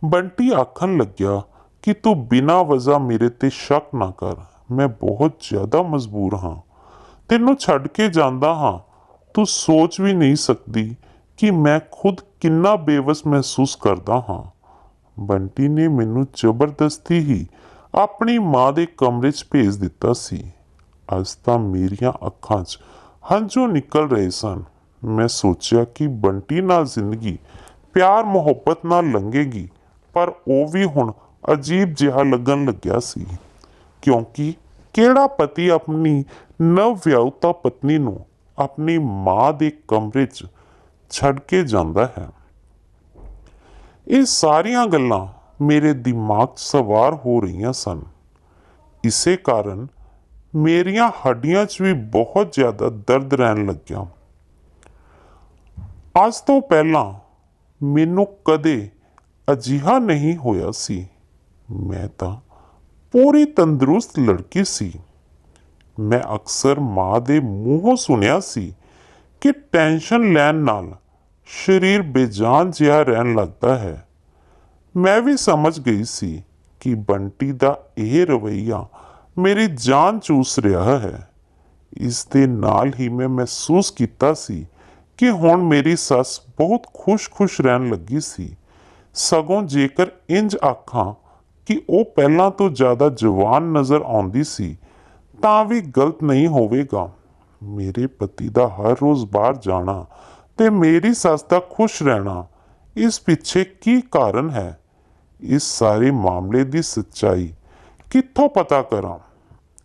ਬੰਟੀ ਆਖਣ ਲੱਗਿਆ ਕਿ ਤੂੰ ਬਿਨਾਂ ਵਜ੍ਹਾ ਮੇਰੇ ਤੇ ਸ਼ੱਕ ਨਾ ਕਰ, ਮੈਂ ਬਹੁਤ ਜ਼ਿਆਦਾ ਮਜਬੂਰ ਹਾਂ, ਤੈਨੂੰ ਛੱਡ ਕੇ ਜਾਂਦਾ ਹਾਂ। ਤੂੰ ਸੋਚ ਵੀ ਨਹੀਂ ਸਕਦੀ ਕਿ ਮੈਂ ਖੁਦ ਕਿੰਨਾ ਬੇਵਸ ਮਹਿਸੂਸ ਕਰਦਾ ਹਾਂ। ਬੰਟੀ ਨੇ ਮੈਨੂੰ ਜ਼ਬਰਦਸਤੀ ਹੀ ਆਪਣੀ ਮਾਂ ਦੇ ਕਮਰੇ 'ਚ ਭੇਜ ਦਿੱਤਾ ਸੀ। ਅੱਜ ਤਾਂ ਮੇਰੀਆਂ ਅੱਖਾਂ 'ਚ ਹੰਝੂ ਨਿਕਲ ਰਹੇ ਸਨ। ਮੈਂ ਸੋਚਿਆ ਕਿ ਬੰਟੀ ਨਾਲ ਜ਼ਿੰਦਗੀ ਪਿਆਰ ਮੁਹੱਬਤ ਨਾਲ ਲੰਘੇਗੀ, ਪਰ ਉਹ ਵੀ ਹੁਣ ਅਜੀਬ ਜਿਹਾ ਲੱਗਣ ਲੱਗਿਆ ਸੀ, ਕਿਉਂਕਿ ਕਿਹੜਾ ਪਤੀ ਆਪਣੀ ਨਵ ਵਿਆਹੁਤਾ ਪਤਨੀ ਨੂੰ ਆਪਣੀ ਮਾਂ ਦੇ ਕਮਰੇ 'ਚ ਛੱਡ ਕੇ ਜਾਂਦਾ ਹੈ। ਇਹ ਸਾਰੀਆਂ ਗੱਲਾਂ ਮੇਰੇ ਦਿਮਾਗ 'ਚ ਸਵਾਰ ਹੋ ਰਹੀਆਂ ਸਨ। ਇਸੇ ਕਾਰਨ ਮੇਰੀਆਂ ਹੱਡੀਆਂ 'ਚ ਵੀ ਬਹੁਤ ਜ਼ਿਆਦਾ ਦਰਦ ਰਹਿਣ ਲੱਗਿਆ। ਅੱਜ ਤੋਂ ਪਹਿਲਾਂ ਮੈਨੂੰ ਕਦੇ ਅਜਿਹਾ ਨਹੀਂ ਹੋਇਆ ਸੀ। ਮੈਂ ਤਾਂ ਪੂਰੀ ਤੰਦਰੁਸਤ ਲੜਕੀ ਸੀ। ਮੈਂ ਅਕਸਰ ਮਾਂ ਦੇ ਮੂੰਹੋਂ ਸੁਣਿਆ ਸੀ ਕਿ ਟੈਨਸ਼ਨ ਲੈਣ ਨਾਲ ਸਰੀਰ ਬੇਜਾਨ ਜਿਹਾ ਰਹਿਣ ਲੱਗਦਾ ਹੈ। ਮੈਂ ਵੀ ਸਮਝ ਗਈ ਸੀ ਕਿ ਬੰਟੀ ਦਾ ਇਹ ਰਵੱਈਆ ਮੇਰੀ ਜਾਨ ਚੂਸ ਰਿਹਾ ਹੈ। ਇਸ ਦੇ ਨਾਲ ਹੀ ਮੈਂ ਮਹਿਸੂਸ ਕੀਤਾ ਸੀ ਕਿ ਹੁਣ ਮੇਰੀ ਸੱਸ ਬਹੁਤ ਖੁਸ਼ ਰਹਿਣ ਲੱਗੀ ਸੀ। ਸਗੋਂ ਜੇਕਰ ਇੰਜ ਆਖਾਂ ਕਿ ਉਹ ਪਹਿਲਾਂ ਤੋਂ ਜ਼ਿਆਦਾ ਜਵਾਨ ਨਜ਼ਰ ਆਉਂਦੀ ਸੀ ਤਾਂ ਵੀ ਗਲਤ ਨਹੀਂ ਹੋਵੇਗਾ। ਮੇਰੇ ਪਤੀ ਦਾ ਹਰ ਰੋਜ਼ ਬਾਹਰ ਜਾਣਾ ਤੇ ਮੇਰੀ ਸੱਸ ਦਾ ਖੁਸ਼ ਰਹਿਣਾ, ਇਸ ਪਿੱਛੇ ਕੀ ਕਾਰਨ ਹੈ? ਇਸ ਸਾਰੇ ਮਾਮਲੇ ਦੀ ਸੱਚਾਈ ਕਿੱਥੋਂ ਪਤਾ ਕਰਾਂ?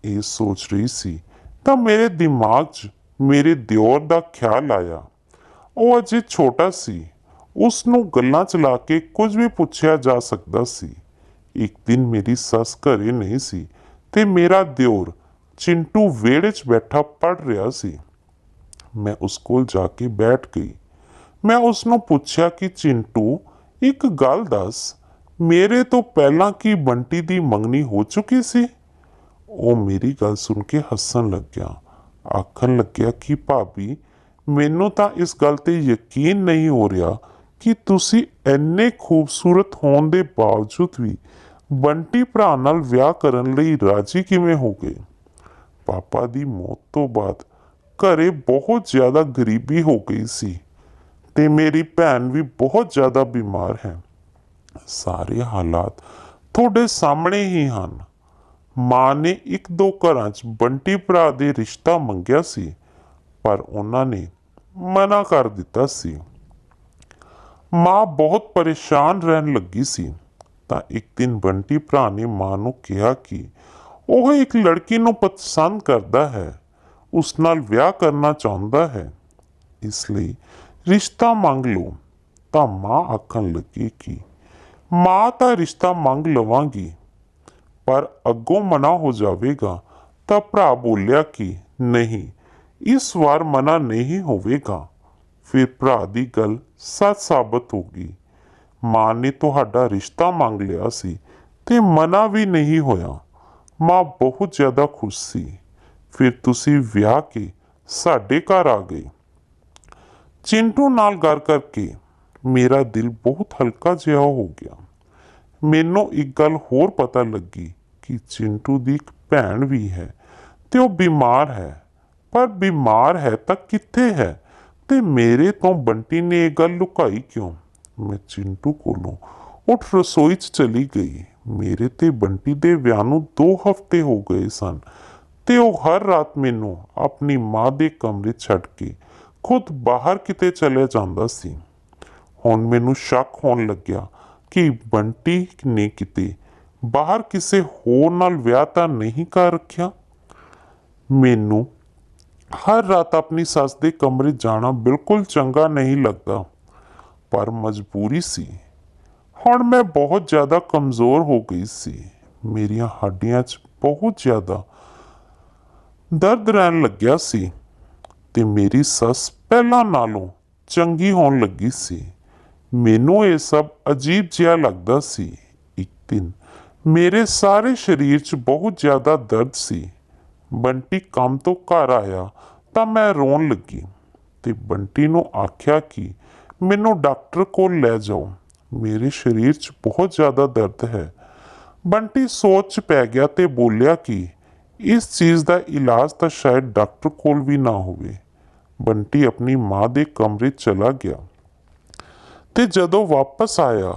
ਇਹ ਸੋਚ ਰਹੀ ਸੀ ਤਾਂ ਮੇਰੇ ਦਿਮਾਗ 'ਚ ਮੇਰੇ ਦਿਓਰ ਦਾ ਖਿਆਲ ਆਇਆ। ਉਹ ਅਜੇ ਛੋਟਾ ਸੀ, ਉਸ ਨੂੰ ਗੱਲਾਂ ਚਲਾ ਕੇ ਕੁਝ ਵੀ ਪੁੱਛਿਆ ਜਾ ਸਕਦਾ ਸੀ। ਇੱਕ ਦਿਨ ਮੇਰੀ ਸੱਸ ਘਰੇ ਨਹੀਂ ਸੀ ਤੇ ਮੇਰਾ ਦਿਓਰ ਚਿੰਟੂ ਵਿਹੜੇ 'ਚ ਬੈਠਾ ਪੜ੍ਹ ਰਿਹਾ ਸੀ। ਮੈਂ ਉਸ ਕੋਲ ਜਾ ਕੇ ਬੈਠ ਗਈ। ਮੈਂ ਉਸ ਨੂੰ ਪੁੱਛਿਆ ਕਿ ਚਿੰਟੂ, ਇੱਕ ਗੱਲ ਦੱਸ, ਮੇਰੇ ਤੋਂ ਪਹਿਲਾਂ ਕੀ ਬੰਟੀ ਦੀ ਮੰਗਣੀ ਹੋ ਚੁੱਕੀ ਸੀ? ਉਹ ਮੇਰੀ ਗੱਲ ਸੁਣ ਕੇ ਹੱਸਣ ਲੱਗਿਆ। ਆਖਣ ਲੱਗਿਆ ਕਿ ਭਾਬੀ, ਮੈਨੂੰ ਤਾਂ ਇਸ ਗੱਲ ਤੇ ਯਕੀਨ ਨਹੀਂ ਹੋ ਰਿਹਾ ਕਿ ਤੁਸੀਂ ਇੰਨੇ ਖੂਬਸੂਰਤ ਹੋਣ ਦੇ ਬਾਵਜੂਦ ਵੀ ਬੰਟੀ ਭਰਾ ਨਾਲ ਵਿਆਹ ਕਰਨ ਲਈ ਰਾਜੀ ਕਿਵੇਂ ਹੋ ਗਏ? ਪਾਪਾ ਦੀ ਮੌਤ ਤੋਂ ਬਾਅਦ ਘਰੇ ਬਹੁਤ ਜ਼ਿਆਦਾ ਗਰੀਬੀ ਹੋ ਗਈ ਸੀ ਤੇ ਮੇਰੀ ਭੈਣ ਵੀ ਬਹੁਤ ਜ਼ਿਆਦਾ ਬਿਮਾਰ ਹੈ। ਸਾਰੇ ਹਾਲਾਤ ਤੁਹਾਡੇ ਸਾਹਮਣੇ ਹੀ ਹਨ। ਮਾਂ ਨੇ ਇੱਕ ਦੋ ਘਰਾਂ 'ਚ ਬੰਟੀ ਭਰਾ ਦੇ ਰਿਸ਼ਤਾ ਮੰਗਿਆ ਸੀ, ਪਰ ਉਹਨਾਂ ਨੇ ਮਨਾ ਕਰ ਦਿੱਤਾ ਸੀ। ਮਾਂ ਬਹੁਤ ਪਰੇਸ਼ਾਨ ਰਹਿਣ ਲੱਗੀ ਸੀ ਤਾਂ ਇੱਕ ਦਿਨ ਬੰਟੀ ਭਰਾ ਨੇ ਮਾਂ ਨੂੰ ਕਿਹਾ ਕਿ ਉਹ ਇੱਕ ਲੜਕੀ ਨੂੰ ਪਸੰਦ ਕਰਦਾ ਹੈ, ਉਸ ਨਾਲ ਵਿਆਹ ਕਰਨਾ ਚਾਹੁੰਦਾ ਹੈ, ਇਸ ਲਈ ਰਿਸ਼ਤਾ ਮੰਗ ਲਓ। ਤਾਂ ਮਾਂ ਆਖਣ ਲੱਗੀ ਕਿ ਮਾਂ ਤਾਂ ਰਿਸ਼ਤਾ ਮੰਗ ਲਵਾਂਗੀ, ਪਰ ਅੱਗੋਂ ਮਨਾ ਹੋ ਜਾਵੇਗਾ। ਤਾਂ ਭਰਾ ਬੋਲਿਆ ਕਿ ਨਹੀਂ, ਇਸ ਵਾਰ ਮਨਾ ਨਹੀਂ ਹੋਵੇਗਾ। ਫਿਰ ਭਰਾ ਦੀ ਗੱਲ ਸੱਚ ਸਾਬਤ ਹੋ ਗਈ। ਮਾਂ ਨੇ ਤੁਹਾਡਾ ਰਿਸ਼ਤਾ ਮੰਗ ਲਿਆ ਸੀ ਤੇ ਮਨਾ ਵੀ ਨਹੀਂ ਹੋਇਆ। ਮਾਂ ਬਹੁਤ ਜ਼ਿਆਦਾ ਖੁਸ਼ ਸੀ। ਫਿਰ ਤੁਸੀਂ ਵਿਆਹ ਕੇ ਸਾਡੇ ਘਰ ਆ ਗਏ। ਚਿੰਟੂ ਨਾਲ ਗੱਲ ਕਰਕੇ ਮੇਰਾ ਦਿਲ ਬਹੁਤ ਹਲਕਾ ਜਿਹਾ ਹੋ ਗਿਆ। ਮੈਨੂੰ ਇੱਕ ਗੱਲ ਹੋਰ ਪਤਾ ਲੱਗੀ ਕਿ ਚਿੰਟੂ ਦੀ ਇੱਕ ਭੈਣ ਵੀ ਹੈ ਤੇ ਉਹ ਬਿਮਾਰ ਹੈ। ਪਰ ਬਿਮਾਰ ਹੈ ਤਾਂ ਕਿੱਥੇ ਹੈ ਤੇ ਮੇਰੇ ਤੋਂ ਬੰਟੀ ਨੇ ਇਹ ਗੱਲ ਲੁਕਾਈ ਕਿਉਂ? ਮੈਂ ਚਿੰਟੂ ਕੋਲੋਂ ਉੱਠ ਰਸੋਈ 'ਚ ਚਲੀ ਗਈ। ਮੇਰੇ ਤੇ ਬੰਟੀ ਦੇ ਵਿਆਹ ਨੂੰ 2 ਹਫ਼ਤੇ ਹੋ ਗਏ ਸਨ ਤੇ ਉਹ ਹਰ ਰਾਤ ਮੈਨੂੰ ਆਪਣੀ ਮਾਂ ਦੇ ਕਮਰੇ ਛੱਡ ਕੇ ਖੁਦ ਬਾਹਰ ਕਿਤੇ ਚਲੇ ਜਾਂਦਾ ਸੀ। ਹੁਣ ਮੈਨੂੰ ਸ਼ੱਕ ਹੋਣ ਲੱਗਿਆ ਕਿ ਬੰਟੀ ਨੇ ਕਿਤੇ ਬਾਹਰ ਕਿਸੇ ਹੋਰ ਨਾਲ ਵਿਆਹ ਤਾਂ ਨਹੀਂ ਕਰ ਰੱਖਿਆ। ਮੈਨੂੰ ਹਰ ਰਾਤ ਆਪਣੀ ਸੱਸ ਦੇ ਕਮਰੇ ਜਾਣਾ ਬਿਲਕੁਲ ਚੰਗਾ ਨਹੀਂ ਲੱਗਦਾ, ਪਰ ਮਜਬੂਰੀ ਸੀ। ਹੁਣ ਮੈਂ ਬਹੁਤ ਜ਼ਿਆਦਾ ਕਮਜ਼ੋਰ ਹੋ ਗਈ ਸੀ। ਮੇਰੀਆਂ ਹੱਡੀਆਂ 'ਚ ਬਹੁਤ ਜ਼ਿਆਦਾ ਦਰਦ ਰਹਿਣ ਲੱਗਿਆ ਸੀ ਤੇ ਮੇਰੀ ਸੱਸ ਪਹਿਲਾਂ ਨਾਲੋਂ ਚੰਗੀ ਹੋਣ ਲੱਗੀ ਸੀ। ਮੈਨੂੰ ਇਹ ਸਭ ਅਜੀਬ ਜਿਹਾ ਲੱਗਦਾ ਸੀ। ਇੱਕ ਦਿਨ ਮੇਰੇ ਸਾਰੇ ਸਰੀਰ 'ਚ ਬਹੁਤ ਜ਼ਿਆਦਾ ਦਰਦ ਸੀ। ਬੰਟੀ ਕੰਮ ਤੋਂ ਘਰ ਆਇਆ ਤਾਂ ਮੈਂ ਰੋਣ ਲੱਗੀ ਤੇ ਬੰਟੀ ਨੂੰ ਆਖਿਆ ਕਿ ਮੈਨੂੰ ਡਾਕਟਰ ਕੋਲ ਲੈ ਜਾਓ, ਮੇਰੇ ਸਰੀਰ 'ਚ ਬਹੁਤ ਜ਼ਿਆਦਾ ਦਰਦ ਹੈ। ਬੰਟੀ ਸੋਚ 'ਚ ਪੈ ਗਿਆ ਤੇ ਬੋਲਿਆ ਕਿ ਇਸ ਚੀਜ਼ ਦਾ ਇਲਾਜ ਤਾਂ ਸ਼ਾਇਦ ਡਾਕਟਰ ਕੋਲ ਵੀ ਨਾ ਹੋਵੇ। ਬੰਟੀ ਆਪਣੀ ਮਾਂ ਦੇ ਕਮਰੇ ਚਲਾ ਗਿਆ ਤੇ ਜਦੋਂ ਵਾਪਸ ਆਇਆ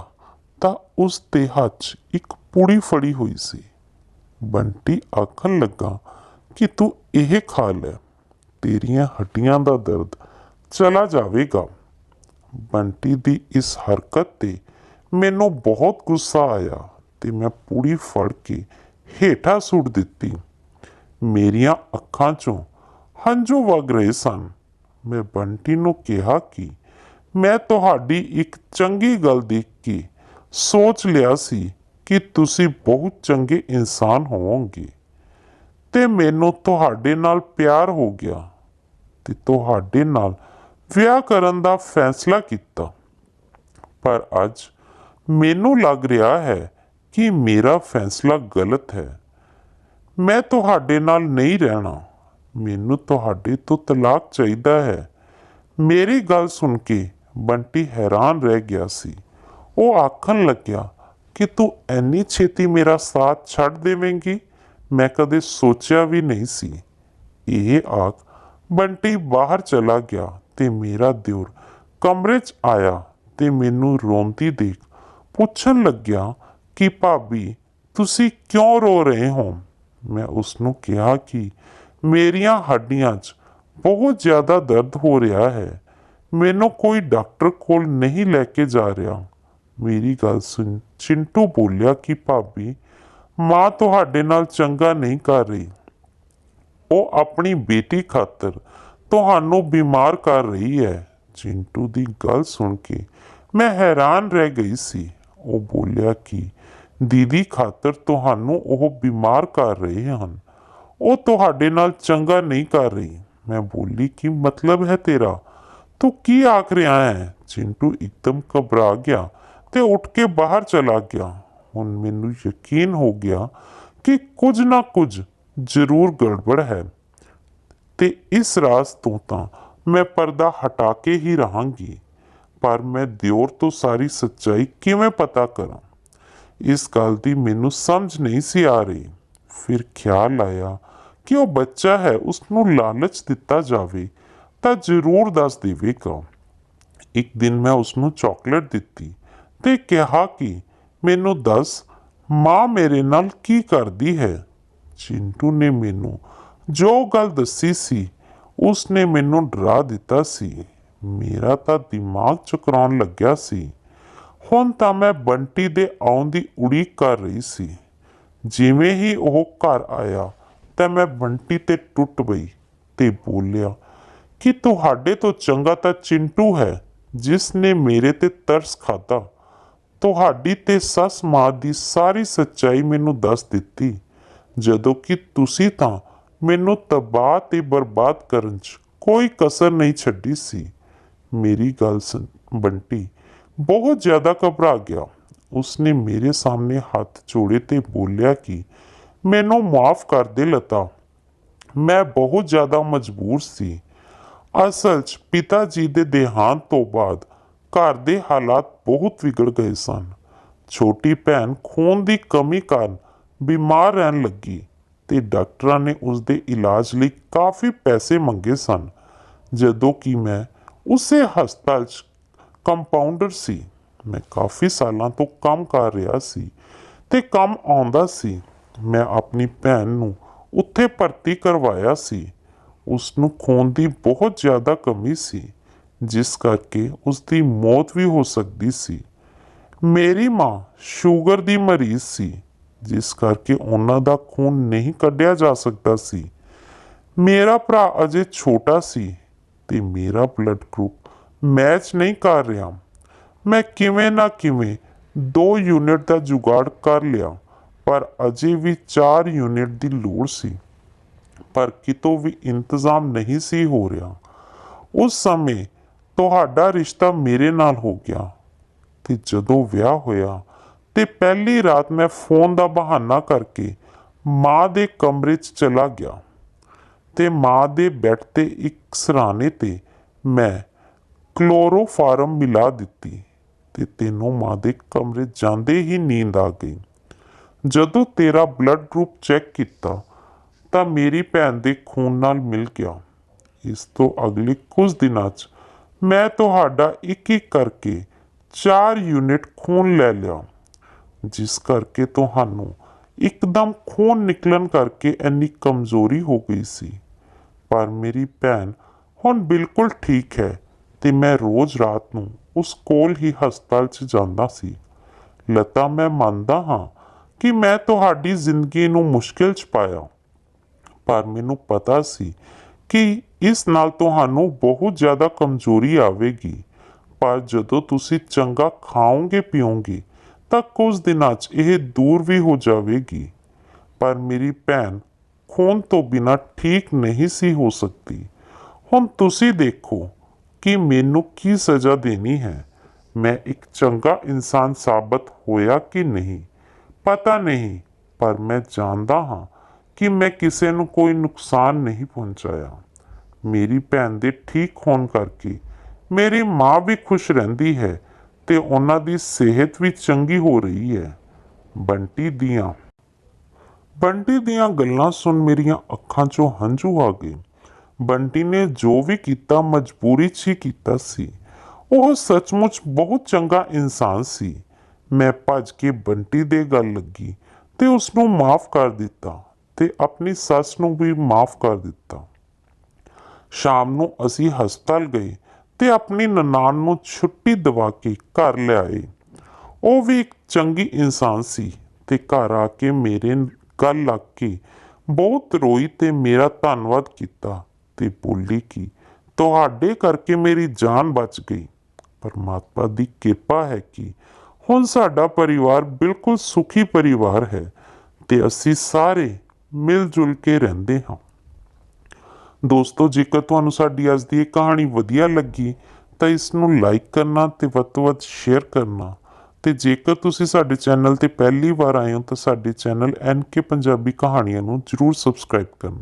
ਤਾਂ ਉਸ ਦੇ ਹੱਥ 'ਚ ਇੱਕ ਪੁੜੀ ਫੜੀ ਹੋਈ ਸੀ। ਬੰਟੀ ਆਖਣ ਲੱਗਾ ਕਿ ਤੂੰ ਇਹ ਖਾ ਲੈ, ਤੇਰੀਆਂ ਹੱਡੀਆਂ ਦਾ ਦਰਦ ਚਲਾ ਜਾਵੇਗਾ। ਬੰਟੀ ਦੀ ਇਸ ਹਰਕਤ 'ਤੇ ਮੈਨੂੰ ਬਹੁਤ ਗੁੱਸਾ ਆਇਆ ਤੇ ਮੈਂ ਪੂੜੀ ਫੜ ਕੇ ਹੇਠਾਂ ਸੁੱਟ ਦਿੱਤੀ। ਮੇਰੀਆਂ ਅੱਖਾਂ 'ਚੋਂ ਹੰਝੂ ਵਗ ਰਹੇ ਸਨ। ਮੈਂ ਬੰਟੀ ਨੂੰ ਕਿਹਾ ਕਿ ਮੈਂ ਤੁਹਾਡੀ ਇੱਕ ਚੰਗੀ ਗੱਲ ਦੇਖ ਕੇ ਸੋਚ ਲਿਆ ਸੀ ਕਿ ਤੁਸੀਂ ਬਹੁਤ ਚੰਗੇ ਇਨਸਾਨ ਹੋਵੋਗੇ ਤੇ ਮੈਨੂੰ ਤੁਹਾਡੇ ਨਾਲ ਪਿਆਰ ਹੋ ਗਿਆ ਤੇ ਤੁਹਾਡੇ ਨਾਲ ਵਿਆਹ ਕਰਨ ਦਾ ਫੈਸਲਾ ਕੀਤਾ। ਪਰ ਅੱਜ ਮੈਨੂੰ ਲੱਗ ਰਿਹਾ ਹੈ ਕਿ ਮੇਰਾ ਫੈਸਲਾ ਗਲਤ ਹੈ। ਮੈਂ ਤੁਹਾਡੇ ਨਾਲ ਨਹੀਂ ਰਹਿਣਾ। ਮੈਨੂੰ ਤੁਹਾਡੇ ਤੋਂ ਤਲਾਕ ਚਾਹੀਦਾ ਹੈ। ਮੇਰੀ ਗੱਲ ਸੁਣ ਕੇ ਬੰਟੀ ਹੈਰਾਨ ਰਹਿ ਗਿਆ ਸੀ। ਉਹ ਆਖਣ ਲੱਗਿਆ ਕਿ ਤੂੰ ਇੰਨੀ ਛੇਤੀ ਮੇਰਾ ਸਾਥ ਛੱਡ ਦੇਵੇਂਗੀ? ਮੈਂ ਕਦੇ ਸੋਚਿਆ ਵੀ ਨਹੀਂ ਸੀ। ਇਹ ਆਖ ਬੰਟੀ ਬਾਹਰ ਚਲਾ ਗਿਆ ਤੇ ਮੇਰਾ ਦਿਓਰ ਕਮਰੇ 'ਚ ਆਇਆ ਤੇ ਮੈਨੂੰ ਰੋਂਦੀ ਦੇਖ ਪੁੱਛਣ ਲੱਗਿਆ ਕਿ ਭਾਬੀ ਤੁਸੀਂ ਕਿਉਂ ਰੋ ਰਹੇ ਹੋ? ਮੈਂ ਉਸਨੂੰ ਕਿਹਾ ਕਿ ਮੇਰੀਆਂ ਹੱਡੀਆਂ 'ਚ ਬਹੁਤ ਜ਼ਿਆਦਾ ਦਰਦ ਹੋ ਰਿਹਾ ਹੈ। ਮੈਨੂੰ ਕੋਈ ਡਾਕਟਰ ਕੋਲ ਨਹੀਂ ਲੈ ਕੇ ਜਾ ਰਿਹਾ। ਮੇਰੀ ਗੱਲ ਸੁਣ ਚਿੰਟੂ ਬੋਲਿਆ ਕਿ ਭਾਬੀ ਮਾਂ ਤੁਹਾਡੇ ਨਾਲ ਚੰਗਾ ਨਹੀਂ ਕਰ ਰਹੀ। ਉਹ ਆਪਣੀ ਬੇਟੀ ਖਾਤਰ ਤੁਹਾਨੂੰ ਬਿਮਾਰ ਕਰ ਰਹੀ ਹੈ। ਚਿੰਟੂ ਦੀ ਗੱਲ ਸੁਣ ਕੇ ਮੈਂ ਹੈਰਾਨ ਰਹਿ ਗਈ ਸੀ। ਉਹ ਬੋਲਿਆ ਕਿ ਦੀਦੀ ਖਾਤਰ ਤੁਹਾਨੂੰ ਉਹ ਬਿਮਾਰ ਕਰ ਰਹੇ ਹਨ। ਉਹ ਤੁਹਾਡੇ ਨਾਲ ਚੰਗਾ ਨਹੀਂ ਕਰ ਰਹੀ। ਮੈਂ ਬੋਲੀ ਕੀ ਮਤਲਬ ਹੈ ਤੇਰਾ? ਤੂੰ ਕੀ ਆਖ ਰਿਹਾ ਹੈ? ਚਿੰਟੂ ਇੱਕਦਮ ਘਬਰਾ ਗਿਆ ਤੇ ਉੱਠ ਕੇ ਬਾਹਰ ਚਲਾ ਗਿਆ। ਹੁਣ ਮੈਨੂੰ ਯਕੀਨ ਹੋ ਗਿਆ ਕਿ ਕੁਝ ਨਾ ਕੁਝ ਜ਼ਰੂਰ ਗੜਬੜ ਹੈ ਤੇ ਇਸ ਰਾਜ਼ ਤੋਂ ਤਾਂ ਮੈਂ ਪਰਦਾ ਹਟਾ ਕੇ ਹੀ ਰਹਾਂਗੀ। ਪਰ ਮੈਂ ਦਿਓਰ ਤੋਂ ਸਾਰੀ ਸੱਚਾਈ ਕਿਵੇਂ ਪਤਾ ਕਰਾਂ? ਇਸ ਗੱਲ ਦੀ ਮੈਨੂੰ ਸਮਝ ਨਹੀਂ ਸੀ ਆ ਰਹੀ। ਫਿਰ ਖਿਆਲ ਆਇਆ ਕਿ ਉਹ ਬੱਚਾ ਹੈ, ਉਸਨੂੰ ਲਾਲਚ ਦਿੱਤਾ ਜਾਵੇ ਤਾਂ ਜ਼ਰੂਰ ਦੱਸ ਦੇਵੇਗਾ। ਇੱਕ ਦਿਨ ਮੈਂ ਉਸਨੂੰ ਚਾਕਲੇਟ ਦਿੱਤੀ ਤੇ ਕਿਹਾ ਕਿ ਮੈਨੂੰ ਦੱਸ ਮਾਂ ਮੇਰੇ ਨਾਲ ਕੀ ਕਰਦੀ ਹੈ। ਚਿੰਟੂ ਨੇ ਮੈਨੂੰ ਜੋ ਗੱਲ ਦੱਸੀ ਸੀ ਉਸਨੇ ਮੈਨੂੰ ਡਰਾ ਦਿੱਤਾ ਸੀ। ਮੇਰਾ ਤਾਂ ਦਿਮਾਗ ਚਕਰਾਉਣ ਲੱਗਿਆ ਸੀ। ਹੁਣ ਤਾਂ ਮੈਂ ਬੰਟੀ ਦੇ ਆਉਣ ਦੀ ਉਡੀਕ ਕਰ ਰਹੀ ਸੀ। ਜਿਵੇਂ ਹੀ ਉਹ ਘਰ ਆਇਆ ਤਾਂ ਮੈਂ ਬੰਟੀ ਤੇ ਟੁੱਟ ਪਈ ਤੇ ਬੋਲਿਆ ਕਿ ਤੁਹਾਡੇ ਤੋਂ ਚੰਗਾ ਤਾਂ ਚਿੰਟੂ ਹੈ ਜਿਸ ਨੇ ਮੇਰੇ ਤੇ ਤਰਸ ਖਾਧਾ। ਤੁਹਾਡੀ ਤੇ ਸੱਸ ਮਾਂ ਦੀ ਸਾਰੀ ਸੱਚਾਈ ਮੈਨੂੰ ਦੱਸ ਦਿੱਤੀ, ਜਦੋਂ ਕਿ ਤੁਸੀਂ ਤਾਂ ਮੈਨੂੰ ਤਬਾਹ ਤੇ ਬਰਬਾਦ ਕਰਨ 'ਚ ਕੋਈ ਕਸਰ ਨਹੀਂ ਛੱਡੀ ਸੀ। ਮੇਰੀ ਗੱਲ ਸੁਣ ਬੰਟੀ ਬਹੁਤ ਜ਼ਿਆਦਾ ਘਬਰਾ ਗਿਆ। ਉਸਨੇ ਮੇਰੇ ਸਾਹਮਣੇ ਹੱਥ ਜੋੜੇ ਤੇ ਬੋਲਿਆ ਕਿ ਮੈਨੂੰ ਮਾਫ ਕਰ ਦੇ ਲਤਾ, ਮੈਂ ਬਹੁਤ ਜ਼ਿਆਦਾ ਮਜਬੂਰ ਸੀ। ਅਸਲ 'ਚ ਪਿਤਾ ਜੀ ਦੇ ਦੇਹਾਂਤ ਤੋਂ ਬਾਅਦ ਘਰ ਦੇ ਹਾਲਾਤ ਬਹੁਤ ਵਿਗੜ ਗਏ ਸਨ। ਛੋਟੀ ਭੈਣ ਖੂਨ ਦੀ ਕਮੀ ਕਾਰਨ ਬਿਮਾਰ ਰਹਿਣ ਲੱਗੀ ਤੇ ਡਾਕਟਰਾਂ ਨੇ ਉਸਦੇ ਇਲਾਜ ਲਈ ਕਾਫੀ ਪੈਸੇ ਮੰਗੇ ਸਨ। ਜਦੋਂ ਕਿ ਮੈਂ ਉਸੇ ਹਸਪਤਾਲ 'ਚ ਕੰਪਾਊਂਡਰ ਸੀ। ਮੈਂ ਕਾਫੀ ਸਾਲਾਂ ਤੋਂ ਕੰਮ ਕਰ ਰਿਹਾ ਸੀ ਤੇ ਕੰਮ ਆਉਂਦਾ ਸੀ। ਮੈਂ ਆਪਣੀ ਭੈਣ ਨੂੰ ਉੱਥੇ ਭਰਤੀ ਕਰਵਾਇਆ ਸੀ। ਉਸ ਨੂੰ ਖੂਨ ਦੀ ਬਹੁਤ ਜ਼ਿਆਦਾ ਕਮੀ ਸੀ, ਜਿਸ ਕਰਕੇ ਉਸ ਦੀ ਮੌਤ ਵੀ ਹੋ ਸਕਦੀ ਸੀ। ਮੇਰੀ ਮਾਂ ਸ਼ੂਗਰ ਦੀ ਮਰੀਜ਼ ਸੀ, ਜਿਸ ਕਰਕੇ ਉਹਨਾਂ ਦਾ ਖੂਨ ਨਹੀਂ ਕੱਢਿਆ ਜਾ ਸਕਦਾ ਸੀ। ਮੇਰਾ ਭਰਾ ਅਜੇ ਛੋਟਾ ਸੀ ਤੇ ਮੇਰਾ ਬਲੱਡ ਗਰੁੱਪ ਮੈਚ ਨਹੀਂ ਕਰ ਰਿਹਾ। ਮੈਂ ਕਿਵੇਂ ਨਾ ਕਿਵੇਂ 2 ਯੂਨਿਟ ਦਾ ਜੁਗਾੜ ਕਰ ਲਿਆ, ਪਰ ਅਜੇ ਵੀ 4 ਯੂਨਿਟ ਦੀ ਲੋੜ ਸੀ। ਪਰ ਕਿਤੋਂ ਵੀ ਇੰਤਜ਼ਾਮ ਨਹੀਂ ਸੀ ਹੋ ਰਿਹਾ। ਉਸ ਸਮੇਂ ਤੁਹਾਡਾ ਰਿਸ਼ਤਾ ਮੇਰੇ ਨਾਲ ਹੋ ਗਿਆ ਤੇ ਜਦੋਂ ਵਿਆਹ ਹੋਇਆ ਤੇ ਪਹਿਲੀ ਰਾਤ ਮੈਂ ਫੋਨ ਦਾ ਬਹਾਨਾ ਕਰਕੇ ਮਾਂ ਦੇ ਕਮਰੇ 'ਚ ਚਲਾ ਗਿਆ ਤੇ ਮਾਂ ਦੇ ਬੈੱਡ ਤੇ ਇੱਕ ਸਿਰਹਾਣੇ ਤੇ ਮੈਂ ਕਲੋਰੋਫਾਰਮ ਮਿਲਾ ਦਿੱਤੀ ਤੇ ਤੈਨੂੰ ਮਾਂ ਦੇ ਕਮਰੇ ਜਾਂਦੇ ਹੀ ਨੀਂਦ ਆ ਗਈ। ਜਦੋਂ ਤੇਰਾ ਬਲੱਡ ਗਰੁੱਪ ਚੈੱਕ ਕੀਤਾ ਤਾਂ ਮੇਰੀ ਭੈਣ ਦੇ ਖੂਨ ਨਾਲ ਮਿਲ ਗਿਆ। ਇਸ ਤੋਂ ਅਗਲੇ ਕੁਝ ਦਿਨਾਂ 'ਚ ਮੈਂ ਤੁਹਾਡਾ ਇੱਕ ਇੱਕ ਕਰਕੇ 4 ਯੂਨਿਟ ਖੂਨ ਲੈ ਲਿਆ। ਜਿਸ ਕਰਕੇ ਤੁਹਾਨੂੰ ਇੱਕਦਮ ਖੂਨ ਨਿਕਲਣ ਕਰਕੇ ਇੰਨੀ ਕਮਜ਼ੋਰੀ ਹੋ ਗਈ ਸੀ। ਪਰ ਮੇਰੀ ਭੈਣ ਹੁਣ ਬਿਲਕੁਲ ਠੀਕ ਹੈ ਤੇ ਮੈਂ ਰੋਜ਼ ਰਾਤ ਨੂੰ ਉਸ ਕੋਲ ਹੀ ਹਸਪਤਾਲ 'ਚ ਜਾਂਦਾ ਸੀ। ਲਤਾ, ਮੈਂ ਮੰਨਦਾ ਹਾਂ ਕਿ ਮੈਂ ਤੁਹਾਡੀ ਜ਼ਿੰਦਗੀ ਨੂੰ ਮੁਸ਼ਕਿਲ 'ਚ ਪਾਇਆ, ਪਰ ਮੈਨੂੰ ਪਤਾ ਸੀ ਕਿ ਇਸ ਨਾਲ ਤੁਹਾਨੂੰ ਬਹੁਤ ਜ਼ਿਆਦਾ ਕਮਜ਼ੋਰੀ ਆਵੇਗੀ। ਪਰ ਜਦੋਂ ਤੁਸੀਂ ਚੰਗਾ ਖਾਓਗੇ ਪੀਓਗੇ ਤਾਂ ਕੁਝ ਦਿਨਾਂ 'ਚ ਇਹ ਦੂਰ ਵੀ ਹੋ ਜਾਵੇਗੀ। ਪਰ ਮੇਰੀ ਭੈਣ ਖੂਨ ਤੋਂ ਬਿਨਾਂ ਠੀਕ ਨਹੀਂ ਸੀ ਹੋ ਸਕਦੀ। ਹੁਣ ਤੁਸੀਂ ਦੇਖੋ ਕਿ ਮੈਨੂੰ ਕੀ ਸਜ਼ਾ ਦੇਣੀ ਹੈ। ਮੈਂ ਇੱਕ ਚੰਗਾ ਇਨਸਾਨ ਸਾਬਤ ਹੋਇਆ ਕਿ ਨਹੀਂ ਪਤਾ ਨਹੀਂ, ਪਰ ਮੈਂ ਜਾਣਦਾ ਹਾਂ ਕਿ ਮੈਂ ਕਿਸੇ ਨੂੰ ਕੋਈ ਨੁਕਸਾਨ ਨਹੀਂ ਪਹੁੰਚਾਇਆ। ਮੇਰੀ ਭੈਣ ਦੇ ਠੀਕ ਹੋਣ ਕਰਕੇ ਮੇਰੀ ਮਾਂ ਵੀ ਖੁਸ਼ ਰਹਿੰਦੀ ਹੈ ਤੇ ਉਹਨਾਂ ਦੀ ਸਿਹਤ ਵੀ ਚੰਗੀ ਹੋ ਰਹੀ ਹੈ। ਬੰਟੀ ਦੀਆਂ ਗੱਲਾਂ ਸੁਣ ਮੇਰੀਆਂ ਅੱਖਾਂ 'ਚੋਂ ਹੰਝੂ ਆ ਗਏ। ਬੰਟੀ ਨੇ ਜੋ ਵੀ ਕੀਤਾ ਮਜਬੂਰੀ 'ਚ ਹੀ ਕੀਤਾ ਸੀ। ਉਹ ਸੱਚਮੁੱਚ ਬਹੁਤ ਚੰਗਾ ਇਨਸਾਨ ਸੀ। ਮੈਂ ਭੱਜ ਕੇ ਬੰਟੀ ਦੇ ਗੱਲ ਲੱਗੀ ਤੇ ਉਸ ਨੂੰ ਮਾਫ਼ ਕਰ ਦਿੱਤਾ ਤੇ ਆਪਣੀ ਸੱਸ ਨੂੰ ਵੀ ਮਾਫ਼ ਕਰ ਦਿੱਤਾ। ਸ਼ਾਮ ਨੂੰ ਅਸੀਂ ਹਸਪਤਾਲ ਗਏ ਤੇ ਆਪਣੀ ਨਨਾਣ ਨੂੰ ਛੁੱਟੀ ਦਵਾ ਕੇ ਘਰ ਲਿਆਏ। ਉਹ ਵੀ ਇੱਕ ਚੰਗੀ ਇਨਸਾਨ ਸੀ ਤੇ ਘਰ ਆ ਕੇ ਮੇਰੇ ਗੱਲ ਲੱਗ ਕੇ ਬਹੁਤ ਰੋਈ ਤੇ ਮੇਰਾ ਧੰਨਵਾਦ ਕੀਤਾ ਤੇ ਬੋਲੀ ਕਿ ਤੁਹਾਡੇ ਕਰਕੇ ਮੇਰੀ ਜਾਨ ਬਚ ਗਈ। ਪਰਮਾਤਮਾ ਦੀ ਕਿਰਪਾ ਹੈ ਕਿ ਹੁਣ ਸਾਡਾ ਪਰਿਵਾਰ ਬਿਲਕੁਲ ਸੁਖੀ ਪਰਿਵਾਰ ਹੈ ਤੇ ਅਸੀਂ ਸਾਰੇ ਮਿਲ ਜੁਲ ਕੇ ਰਹਿੰਦੇ ਹਾਂ। ਦੋਸਤੋ, ਜੇਕਰ ਤੁਹਾਨੂੰ ਸਾਡੀ ਅੱਜ ਦੀ ਇਹ ਕਹਾਣੀ ਵਧੀਆ ਲੱਗੀ ਤਾਂ ਇਸ ਨੂੰ ਲਾਈਕ ਕਰਨਾ ਤੇ ਵੱਧ ਤੋਂ ਵੱਧ ਸ਼ੇਅਰ ਕਰਨਾ, ਤੇ ਜੇਕਰ ਤੁਸੀਂ ਸਾਡੇ ਚੈਨਲ ਤੇ ਪਹਿਲੀ ਵਾਰ ਆਏ ਹੋ ਤਾਂ ਸਾਡੇ ਚੈਨਲ NK ਪੰਜਾਬੀ ਕਹਾਣੀਆਂ ਨੂੰ ਜ਼ਰੂਰ ਸਬਸਕ੍ਰਾਈਬ ਕਰਨਾ।